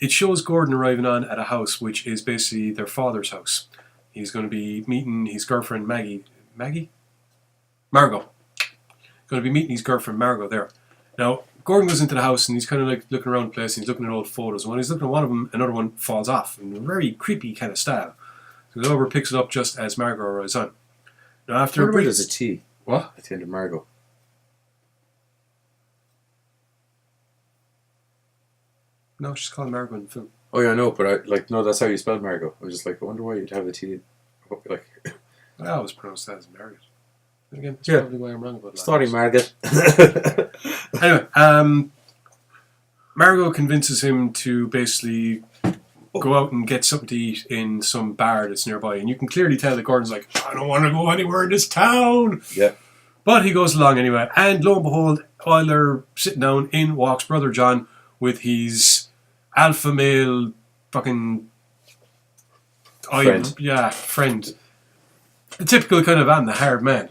It shows Gordon arriving on at a house which is basically their father's house. He's going to be meeting his girlfriend Margot. Going to be meeting his girlfriend Margot there. Now, Gordon goes into the house and he's kind of like looking around the place and he's looking at old photos. And when he's looking at one of them, another one falls off in a very creepy kind of style. So he goes over, picks it up just as Margot arrives on. Now, after where does a T? What? At the end of Margot. No, she's called Margot in the film. Oh yeah, I know, but no, that's how you spell Margot. I was just like, I wonder why you'd have the T. Like, I always pronounce that as Margaret. And again, that's Yeah. probably why I'm wrong about that. sorry, Margaret. Anyway, Margot convinces him to basically go out and get something to eat in some bar that's nearby. And you can clearly tell that Gordon's like, I don't want to go anywhere in this town. Yeah. But he goes along anyway. And lo and behold, while they're sitting down, in walks Brother John with his alpha male fucking... Friend. friend. The typical kind of I'm the hard man.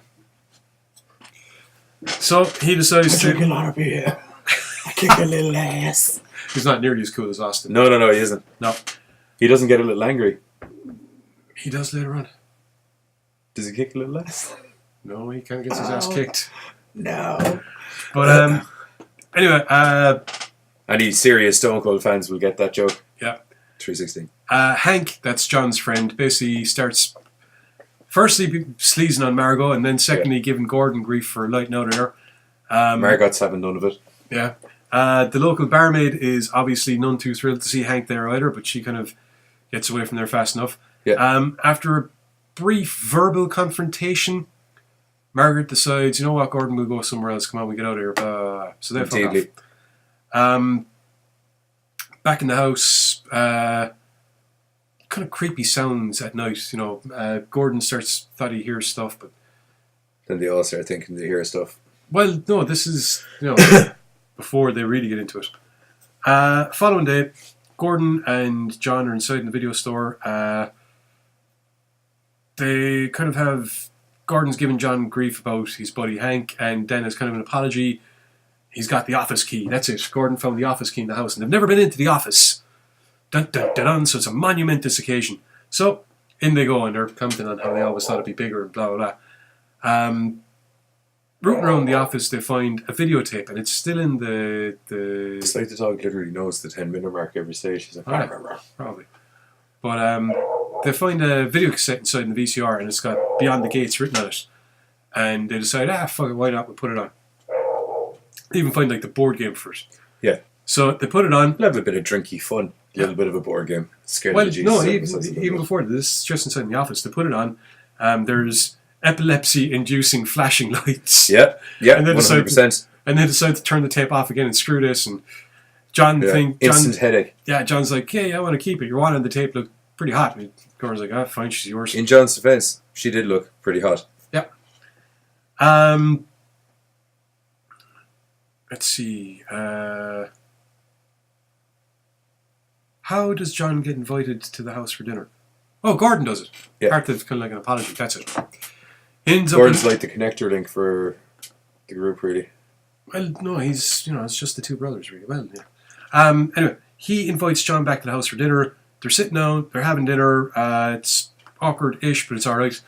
So he decides I drink a to... lot of beer. I kick a little ass. He's not nearly as cool as Austin. No, he isn't. No. He doesn't get a little angry. He does later on. Does he kick a little ass? No, he kind of gets his ass kicked. No. But anyway, Any serious Stone Cold fans will get that joke. yeah. 316. Hank, that's John's friend, basically starts firstly sleazing on Margot, and then secondly giving Gordon grief for lighting out her. Margot's having none of it. Yeah. The local barmaid is obviously none too thrilled to see Hank there either, but she kind of gets away from there fast enough. Yeah. After a brief verbal confrontation, Margaret decides, you know what, Gordon, we'll go somewhere else. Come on, we get out of here. So they fuck off. Back in the house, kind of creepy sounds at night. You know, Gordon thought he hears stuff, but Then they all start thinking they hear stuff. well, no, this is before they really get into it. Following day, Gordon and John are inside in the video store. They kind of have Gordon's giving John grief about his buddy Hank, and then as kind of an apology, he's got the office key. That's it. Gordon found the office key in the house, and they've never been into the office. Dun, dun, dun, dun. So it's a monumentous occasion. So in they go, and they're commenting on how they always thought it'd be bigger and blah blah blah. Rooting around the office, they find a videotape, and it's still in the. It's like the dog literally knows the 10-minute mark every stage. He's like, Right. Probably. But they find a video cassette inside the VCR, and it's got Beyond the Gates written on it. And they decide, fuck it, why not? We'll put it on. They even find like the board game for it. Yeah. So they put it on. We'll have a bit of drinky fun. A little bit of a board game. Scared Well, the Jesus. no, even before this, just inside the office, they put it on. There's epilepsy-inducing flashing lights. Yeah, and they 100%. And they decide to turn the tape off again and screw this. And John instant headache. Yeah, John's like, hey, I want to keep it. Your one on the tape looked pretty hot. And Gordon's like, fine, she's yours. In John's defense, she did look pretty hot. Yeah. Let's see. How does John get invited to the house for dinner? Oh, Gordon does it. Yeah. Part of kind of like an apology. That's it. Gordon's like the connector link for the group, really. Well, no, he's, it's just the two brothers, really. Well, yeah. Anyway, he invites John back to the house for dinner. They're sitting down, they're having dinner. It's awkward-ish, but it's all right.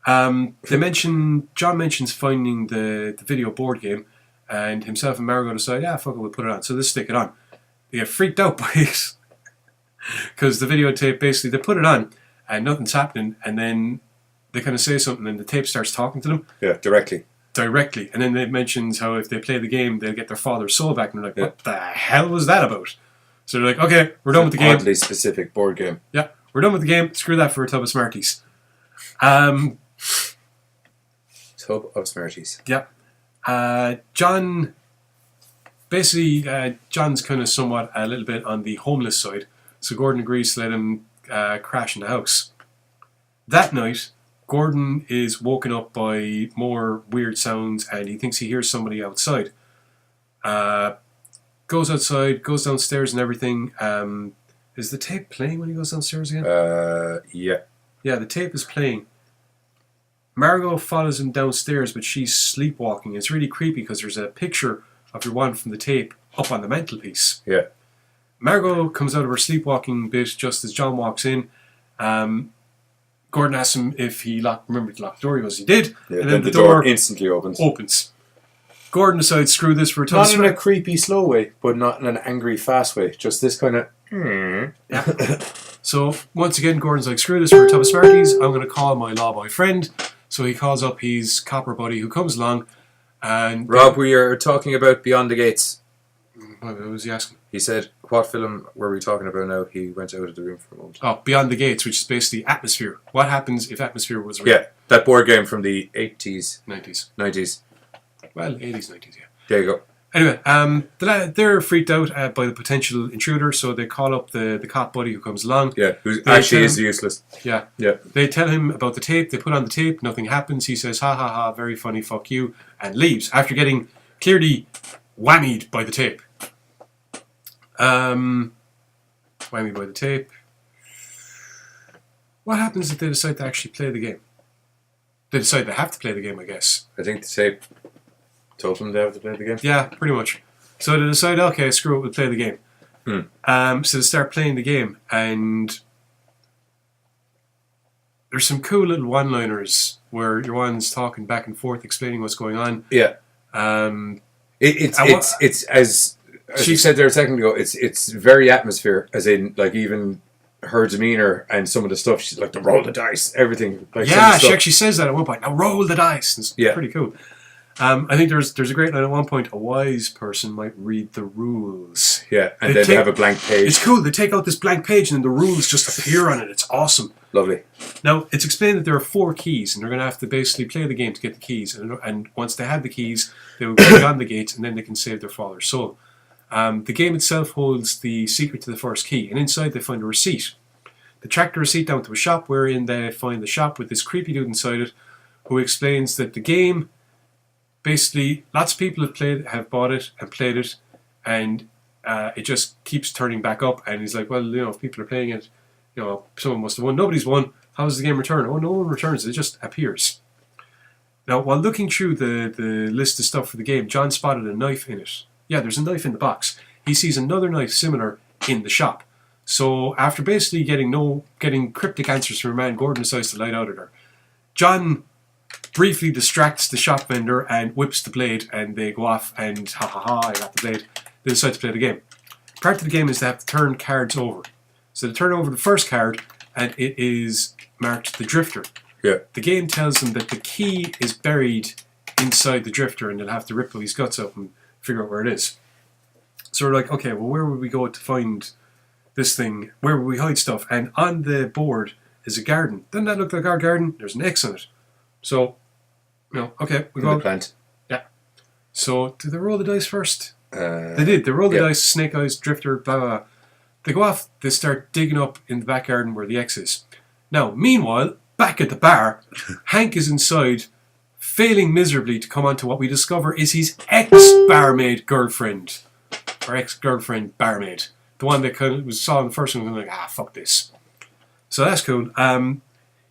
John mentions finding the video board game, and himself and Margot decide, fuck it, we'll put it on. So let's stick it on. They get freaked out by it, because the videotape, basically, they put it on, and nothing's happening, and then they kind of say something, and the tape starts talking to them. Yeah, directly. And then it mentions how if they play the game, they'll get their father's soul back, and they're like, what the hell was that about? So they're like, okay, we're done with the game. Oddly specific board game. Yeah, we're done with the game. Screw that for a tub of Smarties. Tub of Smarties. Yeah. John, basically, John's kind of somewhat a little bit on the homeless side. So Gordon agrees to let him crash in the house. That night, Gordon is woken up by more weird sounds, and he thinks he hears somebody outside. Goes outside, goes downstairs and everything. Is the tape playing when he goes downstairs again? Yeah. Yeah, the tape is playing. Margot follows him downstairs, but she's sleepwalking. It's really creepy because there's a picture of your one from the tape up on the mantelpiece. Yeah. Margot comes out of her sleepwalking bit just as John walks in. Gordon asks him if he remembered to lock the door. He goes, he did. Yeah, and then the door instantly opens. Gordon decides, screw this for a Not in a creepy, slow way, but not in an angry, fast way. Just this kind of... Yeah. So, once again, Gordon's like, screw this for a tub of Smarties. I'm going to call my lawboy friend. So he calls up his copper buddy who comes along, and Rob, we are talking about Beyond the Gates. What was he asking? He said, what film were we talking about now? He went out of the room for a moment. Oh, Beyond the Gates, which is basically Atmosphere. What happens if Atmosphere was real? Yeah, that board game from the 80s. 90s. Well, 80s, 90s, yeah. There you go. Anyway, they're freaked out by the potential intruder, so they call up the cop buddy who comes along. Yeah, who actually is useless. Yeah. Yeah. They tell him about the tape, they put on the tape, nothing happens, he says, ha ha ha, very funny, fuck you, and leaves after getting clearly whammied by the tape. Whammied by the tape. What happens if they decide to actually play the game? They decide they have to play the game, I guess. I think the tape told them they have to play the game. Yeah, pretty much. So they decide, okay, screw it, we'll play the game. So they start playing the game, and there's some cool little one-liners where your one's talking back and forth, explaining what's going on. Yeah. It's as she said there a second ago. It's very atmosphere, as in like even her demeanor and some of the stuff. She's like to roll the dice, everything. Like yeah, she actually says that at one point. Now roll the dice. It's pretty cool. I think there's a great line at one point. A wise person might read the rules. Yeah, and then they have a blank page. It's cool. They take out this blank page and then the rules just appear on it. It's awesome. Lovely. Now, it's explained that there are 4 keys, and they're going to have to basically play the game to get the keys. And once they have the keys, they will go beyond the gates, and then they can save their father's soul. The game itself holds the secret to the first key, and inside they find a receipt. They track the receipt down to a shop, wherein they find the shop with this creepy dude inside it, who explains that the game, basically, lots of people have bought it and played it, and it just keeps turning back up. And he's like, well, if people are playing it, someone must have won. Nobody's won. How does the game return? Oh, no one returns. It just appears. Now, while looking through the list of stuff for the game, John spotted a knife in it. Yeah, there's a knife in the box. He sees another knife similar in the shop. So after basically getting cryptic answers from a man, Gordon decides to light out at her. John briefly distracts the shop vendor and whips the blade, and they go off and ha ha ha, I got the blade. They decide to play the game. Part of the game is they have to turn cards over. So they turn over the first card, and it is marked the Drifter. Yeah. The game tells them that the key is buried inside the Drifter, and they'll have to rip his guts up and figure out where it is. So we're like, okay, well, where would we go to find this thing? Where would we hide stuff? And on the board is a garden. Doesn't that look like our garden? There's an X on it. So, okay, we go. The plant. Yeah. So, did they roll the dice first? They did. They rolled the dice, snake eyes, Drifter, blah, blah, blah. They go off, they start digging up in the back garden where the X is. Now, meanwhile, back at the bar, Hank is inside, failing miserably to come on to what we discover is his ex-barmaid girlfriend. Or ex-girlfriend barmaid. The one that kind of saw in the first one and was like, fuck this. So that's cool.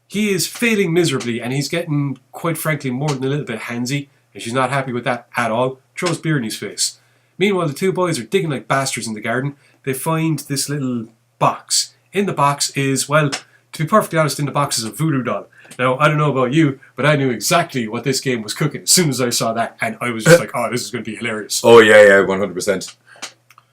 He is failing miserably, and he's getting, quite frankly, more than a little bit handsy, and she's not happy with that at all. Throws beer in his face. Meanwhile, the two boys are digging like bastards in the garden. They find this little box. In the box is, well, to be perfectly honest, in the box is a voodoo doll. Now, I don't know about you, but I knew exactly what this game was cooking as soon as I saw that, and I was just like, oh, this is going to be hilarious. Oh, yeah, 100%.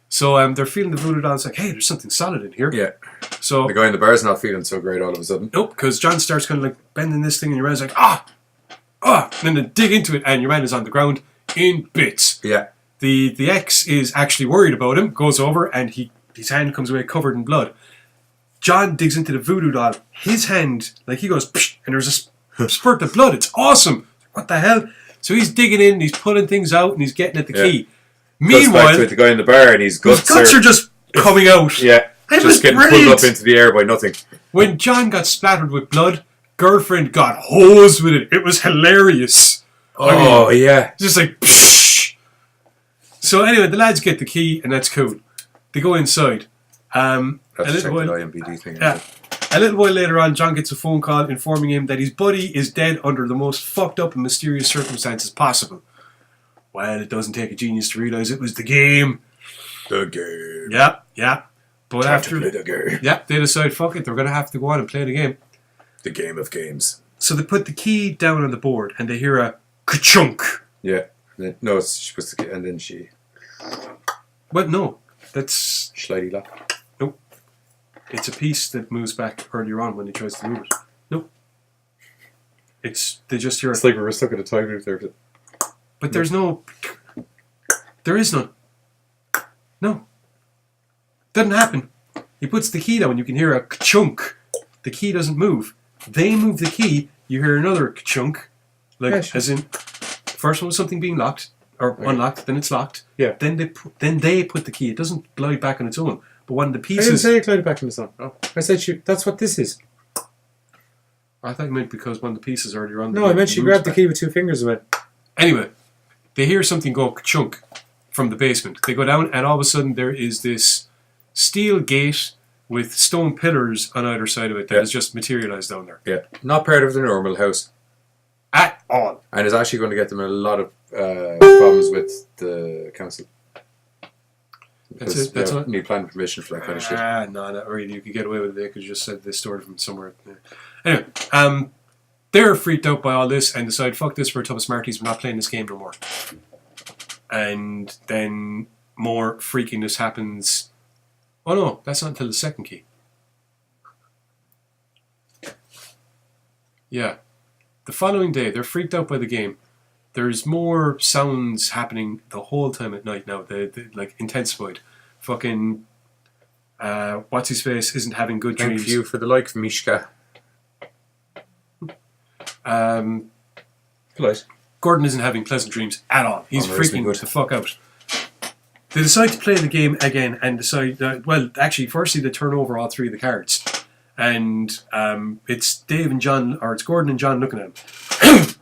So they're feeling the voodoo doll. It's like, hey, there's something solid in here. Yeah. So the guy in the bar's not feeling so great all of a sudden. Nope, because John starts kind of like bending this thing, and your man's like, and then they dig into it, and your man is on the ground in bits. Yeah. The ex is actually worried about him, goes over, and his hand comes away covered in blood. John digs into the voodoo doll. His hand, like he goes, psh, and there's a spurt of blood. It's awesome. What the hell? So he's digging in, he's pulling things out, and he's getting at the key. Meanwhile, back to the guy in the bar, and his guts are just coming out. Yeah, just getting pulled up into the air by nothing. When John got splattered with blood, girlfriend got hosed with it. It was hilarious. Yeah. Just like, psh. So anyway, the lads get the key, and that's cool. They go inside. That's the IMBD thing. Yeah. A little while later on, John gets a phone call informing him that his buddy is dead under the most fucked up and mysterious circumstances possible. Well, it doesn't take a genius to realise it was the game. The game. Yeah. But after play the game. Yeah, they decide, fuck it, they're going to have to go on and play the game. The game of games. So they put the key down on the board, and they hear a ka-chunk. Yeah. No, she puts the key, and then she... Well, no. That's... Slidey lock. Nope. It's a piece that moves back earlier on when he tries to move it. Nope. They just hear. It's like we were stuck in a time loop there. But there's no. There is none. No. Doesn't happen. He puts the key down, you can hear a chunk. The key doesn't move. They move the key, you hear another chunk. Like, Yeah, sure. as in, first one was something being locked, or unlocked, then it's locked. Yeah. Then they put the key. It doesn't glide back on its own. But one of the I didn't pieces... say it glided back in the sun. No. I said that's what this is. I thought you meant because one of the pieces earlier on... No, I meant she grabbed the key with 2 fingers and went... Anyway, they hear something go chunk from the basement. They go down, and all of a sudden there is this steel gate with stone pillars on either side of it that has just materialised down there. Yeah. Not part of the normal house. At all. And it's actually going to get them a lot of problems with the council. Because That's they what? need planning permission for that kind of shit. No, not really. You could get away with it. They could just said they stored it from somewhere. Yeah. Anyway, they're freaked out by all this and decide, fuck this, we're a tub of smarties, we're not playing this game no more. And then more freakiness happens. Oh no, that's not until the second key. Yeah. The following day, they're freaked out by the game. There's more sounds happening the whole time at night now. They like intensified. Fucking what's his face isn't having good dreams. Thank you for the like, Mishka. Polite. Gordon isn't having pleasant dreams at all. He's Unreasonably freaking good. the fuck out. They decide to play the game again and decide, well, actually, firstly, they turn over all 3 of the cards. And it's Dave and John, or it's Gordon and John looking at them.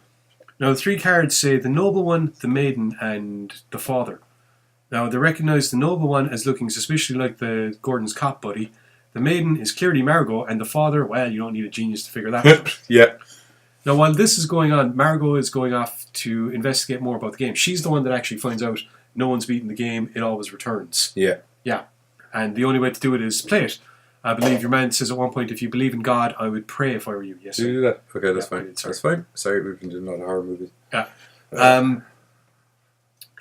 Now, the 3 cards say the noble one, the maiden, and the father. Now, they recognise the noble one as looking suspiciously like the Gordon's cop buddy. The maiden is clearly Margot, and the father, well, you don't need a genius to figure that out. Yeah. Now, while this is going on, Margot is going off to investigate more about the game. She's the one that actually finds out no one's beaten the game, it always returns. Yeah. Yeah. And the only way to do it is play it. I believe your man says at one point, if you believe in God, I would pray if I were you. Yes, Do you do that? Okay, that's Yeah, fine. sorry. That's fine. Sorry, we've been doing a lot of horror movies. Yeah.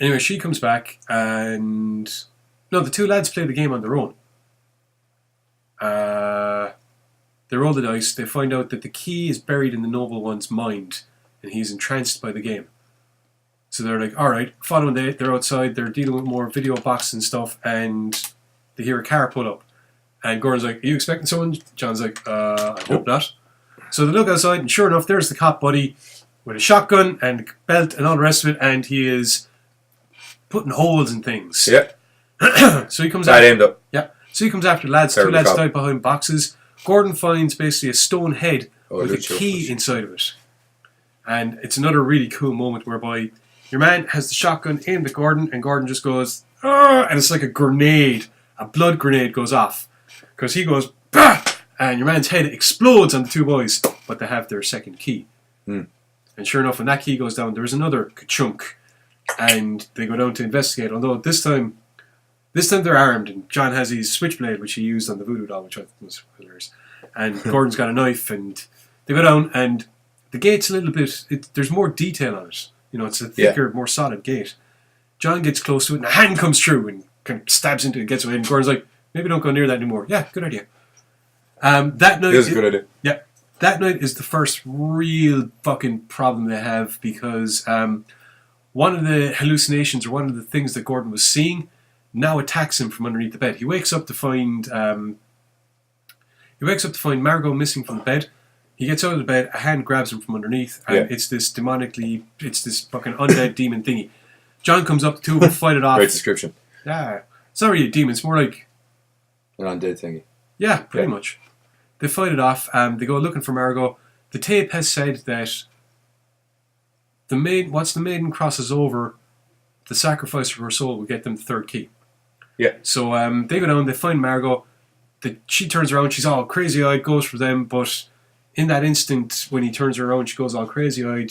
Anyway, she comes back and... No, the 2 lads play the game on their own. They roll the dice. They find out that the key is buried in the noble one's mind and he's entranced by the game. So they're like, alright, following that, they're outside, they're dealing with more video boxes and stuff, and they hear a car pull up. And Gordon's like, are you expecting someone? John's like, I hope not. So they look outside, and sure enough, there's the cop buddy with a shotgun and a belt and all the rest of it, and he is putting holes in things. Yeah. So he comes That after, aimed up. yeah. So he comes after the lads. Terrible 2 lads cop. died behind boxes. Gordon finds basically a stone head with a Lucio. key inside of it. And it's another really cool moment whereby your man has the shotgun aimed at Gordon, and Gordon just goes, "Arr!" And it's like a grenade. A blood grenade goes off. Because he goes, "Bah!" And your man's head explodes on the 2 boys, but they have their second key. Mm. And sure enough, when that key goes down, there's another chunk. And they go down to investigate, although this time they're armed, and John has his switchblade, which he used on the voodoo doll, which I thought was hilarious. And Gordon's got a knife, and they go down, and the gate's a little bit... there's more detail on it. You know, it's a thicker, more solid gate. John gets close to it, and a hand comes through and kind of stabs into it, gets away, and Gordon's like, maybe don't go near that anymore. Yeah, good idea. That night... It is a good idea. Yeah. That night is the first real fucking problem they have, because one of the hallucinations, or one of the things that Gordon was seeing, now attacks him from underneath the bed. He wakes up to find Margot missing from the bed. He gets out of the bed, a hand grabs him from underneath, and it's this fucking undead demon thingy. John comes up, the 2 of them fight it off. Great description. Yeah. It's not really a demon, it's more like... An undead thingy. Yeah, pretty much. They fight it off, they go looking for Margot. The tape has said that once the maiden crosses over, the sacrifice of her soul will get them the 3rd key. Yeah. So they go down, they find Margot. She turns around, she's all crazy-eyed, goes for them, but in that instant, when he turns her around, she goes all crazy-eyed,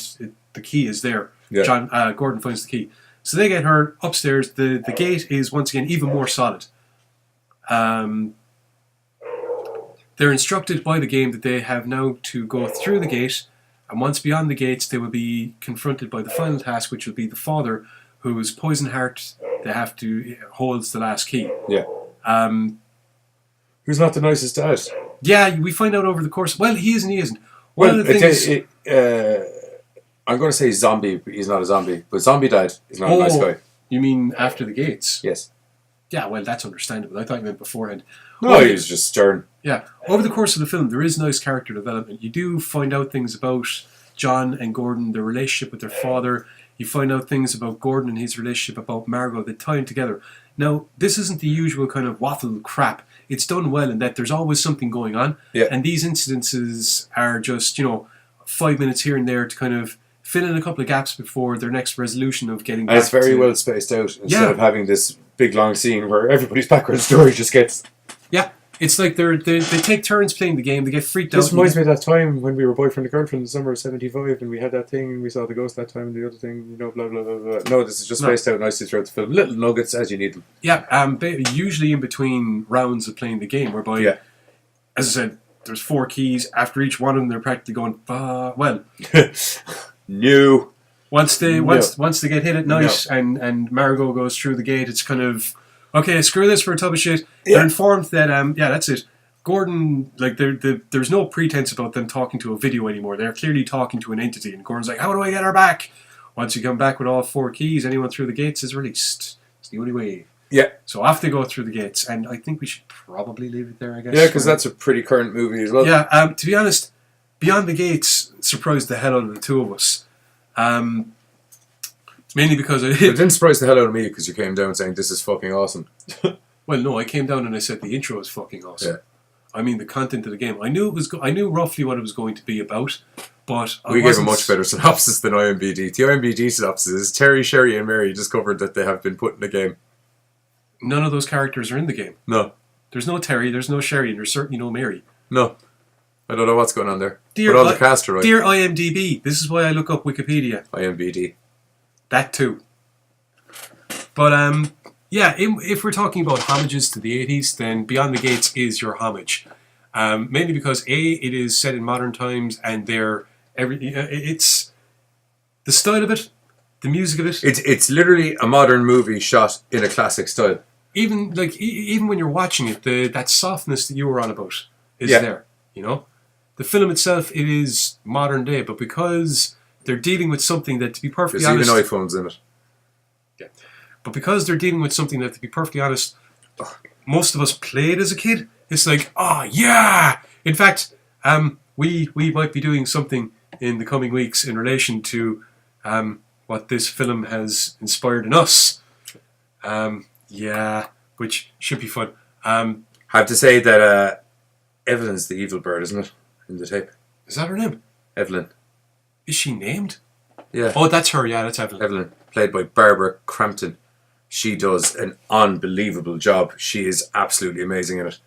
the key is there. Yeah. Gordon finds the key. So they get her upstairs. The gate is, once again, even more solid. They're instructed by the game that they have now to go through the gate, and once beyond the gates, they will be confronted by the final task, which will be the father, whose poison heart they have to holds the last key. Yeah. Who's not the nicest dad? Yeah, we find out over the course. Well, he is and he isn't. Well, I'm going to say zombie. He's not a zombie, but zombie died. He's not a nice guy. You mean after the gates? Yes. Yeah, well, that's understandable. I thought you meant beforehand. No, he was just stern. Yeah. Over the course of the film, there is nice character development. You do find out things about John and Gordon, their relationship with their father. You find out things about Gordon and his relationship about Margot that tie them together. Now, this isn't the usual kind of waffle crap. It's done well in that there's always something going on. Yeah. And these incidences are just, 5 minutes here and there to kind of fill in a couple of gaps before their next resolution of getting back. And it's very well spaced out instead of having this big long scene where everybody's background story just gets... Yeah. It's like they take turns playing the game. They get freaked out. This reminds me of that time when we were boyfriend and girlfriend in the summer of 75 and we had that thing and we saw the ghost that time and the other thing, blah, blah, blah, blah. No, this is just spaced out nicely throughout the film. Little nuggets as you need them. Yeah, usually in between rounds of playing the game, whereby, as I said, there's 4 keys. After each one of them, they're practically going, no. Once they get hit at night and Margot goes through the gate, it's kind of... Okay, screw this for a tub of shit. They're informed that, that's it. Gordon, there's no pretense about them talking to a video anymore. They're clearly talking to an entity. And Gordon's like, how do I get her back? Once you come back with all 4 keys, anyone through the gates is released. It's the only way. Yeah. So off they go through the gates. And I think we should probably leave it there, I guess. Yeah, because that's a pretty current movie as well. Yeah, to be honest, Beyond the Gates surprised the hell out of the two of us. Mainly because it didn't surprise the hell out of me because you came down saying this is fucking awesome. Well, no, I came down and I said the intro is fucking awesome. Yeah. I mean the content of the game. I knew roughly what it was going to be about, but we gave a much better synopsis than IMBD. The IMBD synopsis is Terry, Sherry, and Mary discovered that they have been put in a game. None of those characters are in the game. No. There's no Terry, there's no Sherry, and there's certainly no Mary. No. I don't know what's going on there. But all the cast are right. Dear IMDb, this is why I look up Wikipedia. IMBD. That too. But if we're talking about homages to the 80s, then Beyond the Gates is your homage. Mainly because it is set in modern times, and it's the style of it, the music of it. It's literally a modern movie shot in a classic style. Even when you're watching it, that softness that you were on about is there. The film itself, it is modern day, but because they're dealing with something that, to be perfectly honest... There's even iPhones in it. Yeah. But because they're dealing with something that, to be perfectly honest, most of us played as a kid, it's like, oh, yeah! In fact, we might be doing something in the coming weeks in relation to what this film has inspired in us. Which should be fun. I have to say that Evelyn's the evil bird, isn't it? In the tape. Is that her name? Evelyn. Is she named? Yeah. Oh, that's her. Yeah, that's Evelyn. Evelyn, played by Barbara Crampton. She does an unbelievable job. She is absolutely amazing in it.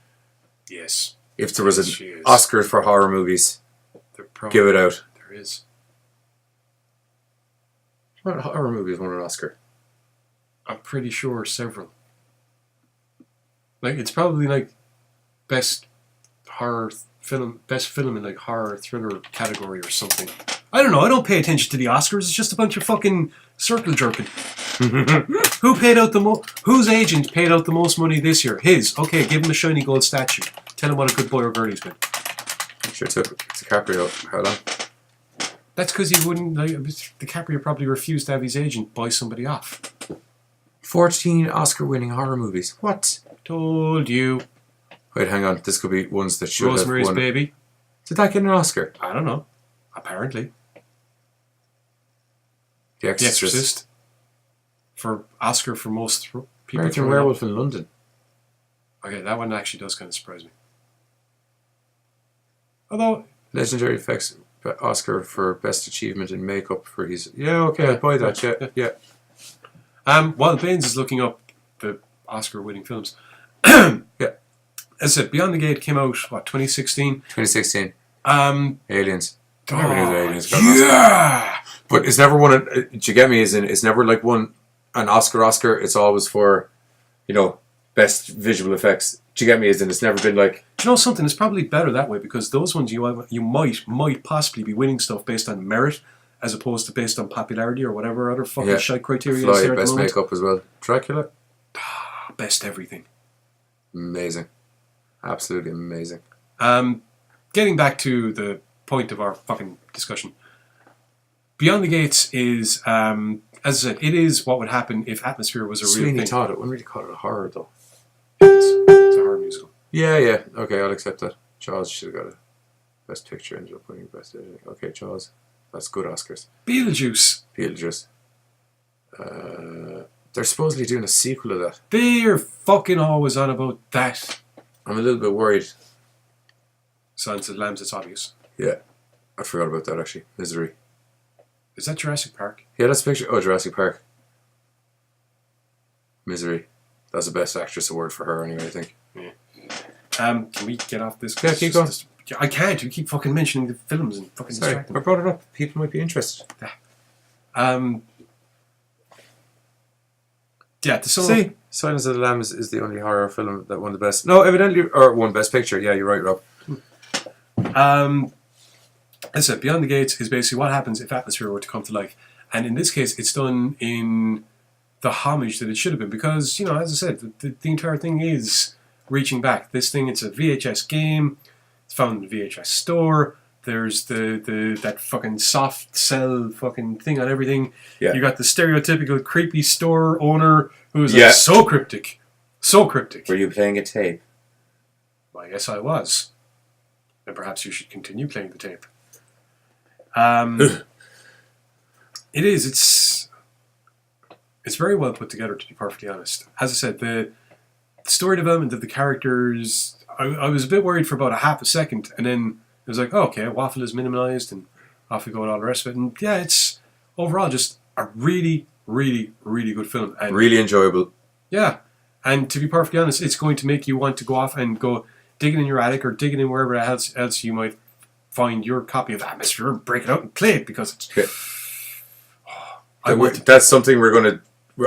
Yes. If there was an Oscar for horror movies, give it out. There is. What horror movies won an Oscar? I'm pretty sure several. It's probably best horror film, best film in horror thriller category or something. I don't know. I don't pay attention to the Oscars. It's just a bunch of fucking circle jerking. Who paid out whose agent paid out the most money this year? His. Okay, give him a shiny gold statue. Tell him what a good boy or girl he's been. Sure took DiCaprio. How long? That's because he wouldn't. DiCaprio probably refused to have his agent buy somebody off. 14 Oscar-winning horror movies. What? Told you. Wait, hang on. This could be ones that should Rosemary's have won. Baby. Did that get an Oscar? I don't know. Apparently. The Exorcist. For Oscar for most people. American Werewolf in London. Okay, that one actually does kind of surprise me. Although... Legendary Effects Oscar for Best Achievement in Makeup for his... Yeah, okay, I'd buy that. Yeah. While Baines is looking up the Oscar-winning films... Yeah. As I said, Beyond the Gate came out, 2016? 2016. Aliens. Oh, I never knew that Aliens got an Oscar. But it's never won... do you get me? It's never won an Oscar. It's always for, best visual effects. Do you get me? It's never been Do you know something? It's probably better that way, because those ones you might possibly be winning stuff based on merit as opposed to based on popularity or whatever other fucking shite criteria is there at best the moment. makeup as well. Dracula. Best everything. Amazing. Absolutely amazing. Getting back to the point of our fucking discussion. Beyond the Gates is, as I said, it is what would happen if Atmosphere was a real Sweeney thing. Todd, I wouldn't really call it a horror though. It's a horror musical. Yeah. Okay, I'll accept that. Jaws should have got a Best Picture, ended up winning Best Editing. Okay, Jaws. That's good Oscars. Beetlejuice. They're supposedly doing a sequel of that. They're fucking always on about that. I'm a little bit worried. Silence of the Lambs, it's obvious. Yeah. I forgot about that actually. Misery. Is that Jurassic Park? Yeah, that's a picture. Oh, Jurassic Park. Misery. That's the Best Actress award for her anyway, I think. Yeah. Can we get off this? Yeah, keep going. I can't. You keep fucking mentioning the films and fucking Sorry, distracting I brought it up. People might be interested. Yeah, to sum See, up, Silence of the Lambs is the only horror film that won the best. No, evidently, or won Best Picture. Yeah, you're right, Rob. as I said, Beyond the Gates is basically what happens if Atmosphere were to come to life. And in this case, it's done in the homage that it should have been. Because, you know, as I said, the entire thing is reaching back. This thing, it's a VHS game. It's found in the VHS store. There's that fucking soft sell fucking thing on everything. Yeah. You got the stereotypical creepy store owner who's so cryptic. So cryptic. Were you playing a tape? Well, yes, I was. And perhaps you should continue playing the tape. It is. It's very well put together, to be perfectly honest. As I said, the story development of the characters, I was a bit worried for about a half a second, and then it was like, oh, okay, Waffle is minimalised, and off we go with all the rest of it. And yeah, it's overall just a really, really, really good film. And really enjoyable. yeah. And to be perfectly honest, it's going to make you want to go off and go digging in your attic or digging in wherever else you might find your copy of Atmosphere and break it out and play it, because it's... Okay. That's something we're going to...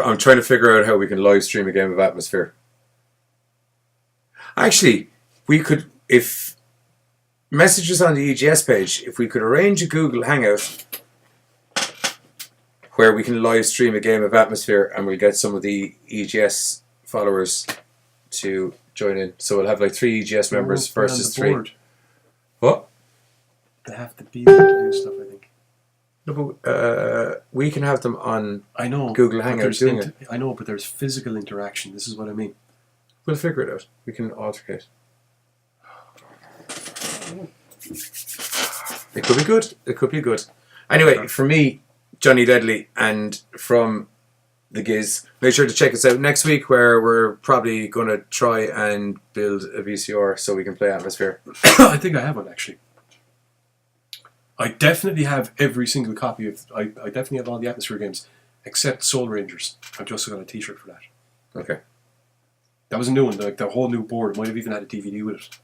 I'm trying to figure out how we can live stream a game of Atmosphere. Actually, we could... If... Messages on the EGS page, if we could arrange a Google Hangout where we can live stream a game of Atmosphere, and we'll get some of the EGS followers to join in. So we'll have like 3 EGS members versus 3. Board. What? They have to be there to do stuff, I think. No, but we can have them on I know, Google Hangout doing it. I know, but there's physical interaction. This is what I mean. We'll figure it out. We can altercate. It could be good. It could be good. Anyway, for me, Johnny Deadly, and from the Giz, make sure to check us out next week, where we're probably going to try and build a VCR so we can play Atmosphere. I think I have one, actually. I definitely have every single copy of... I definitely have all the Atmosphere games, except Soul Rangers. I've just got a t-shirt for that. Okay. That was a new one, like the whole new board. Might have even had a DVD with it.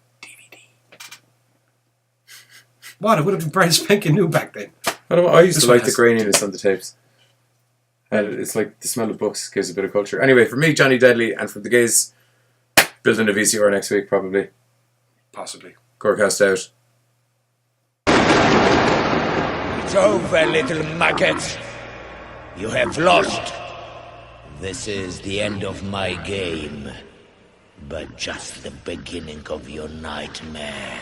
What? It would have been brand spanking new back then. I used to like the graininess on the tapes. And it's like the smell of books gives a bit of culture. Anyway, for me, Johnny Deadly, and from the Giz, building a VCR next week, probably. Possibly. Gorecast out. It's over, little maggot. You have lost. This is the end of my game, but just the beginning of your nightmare.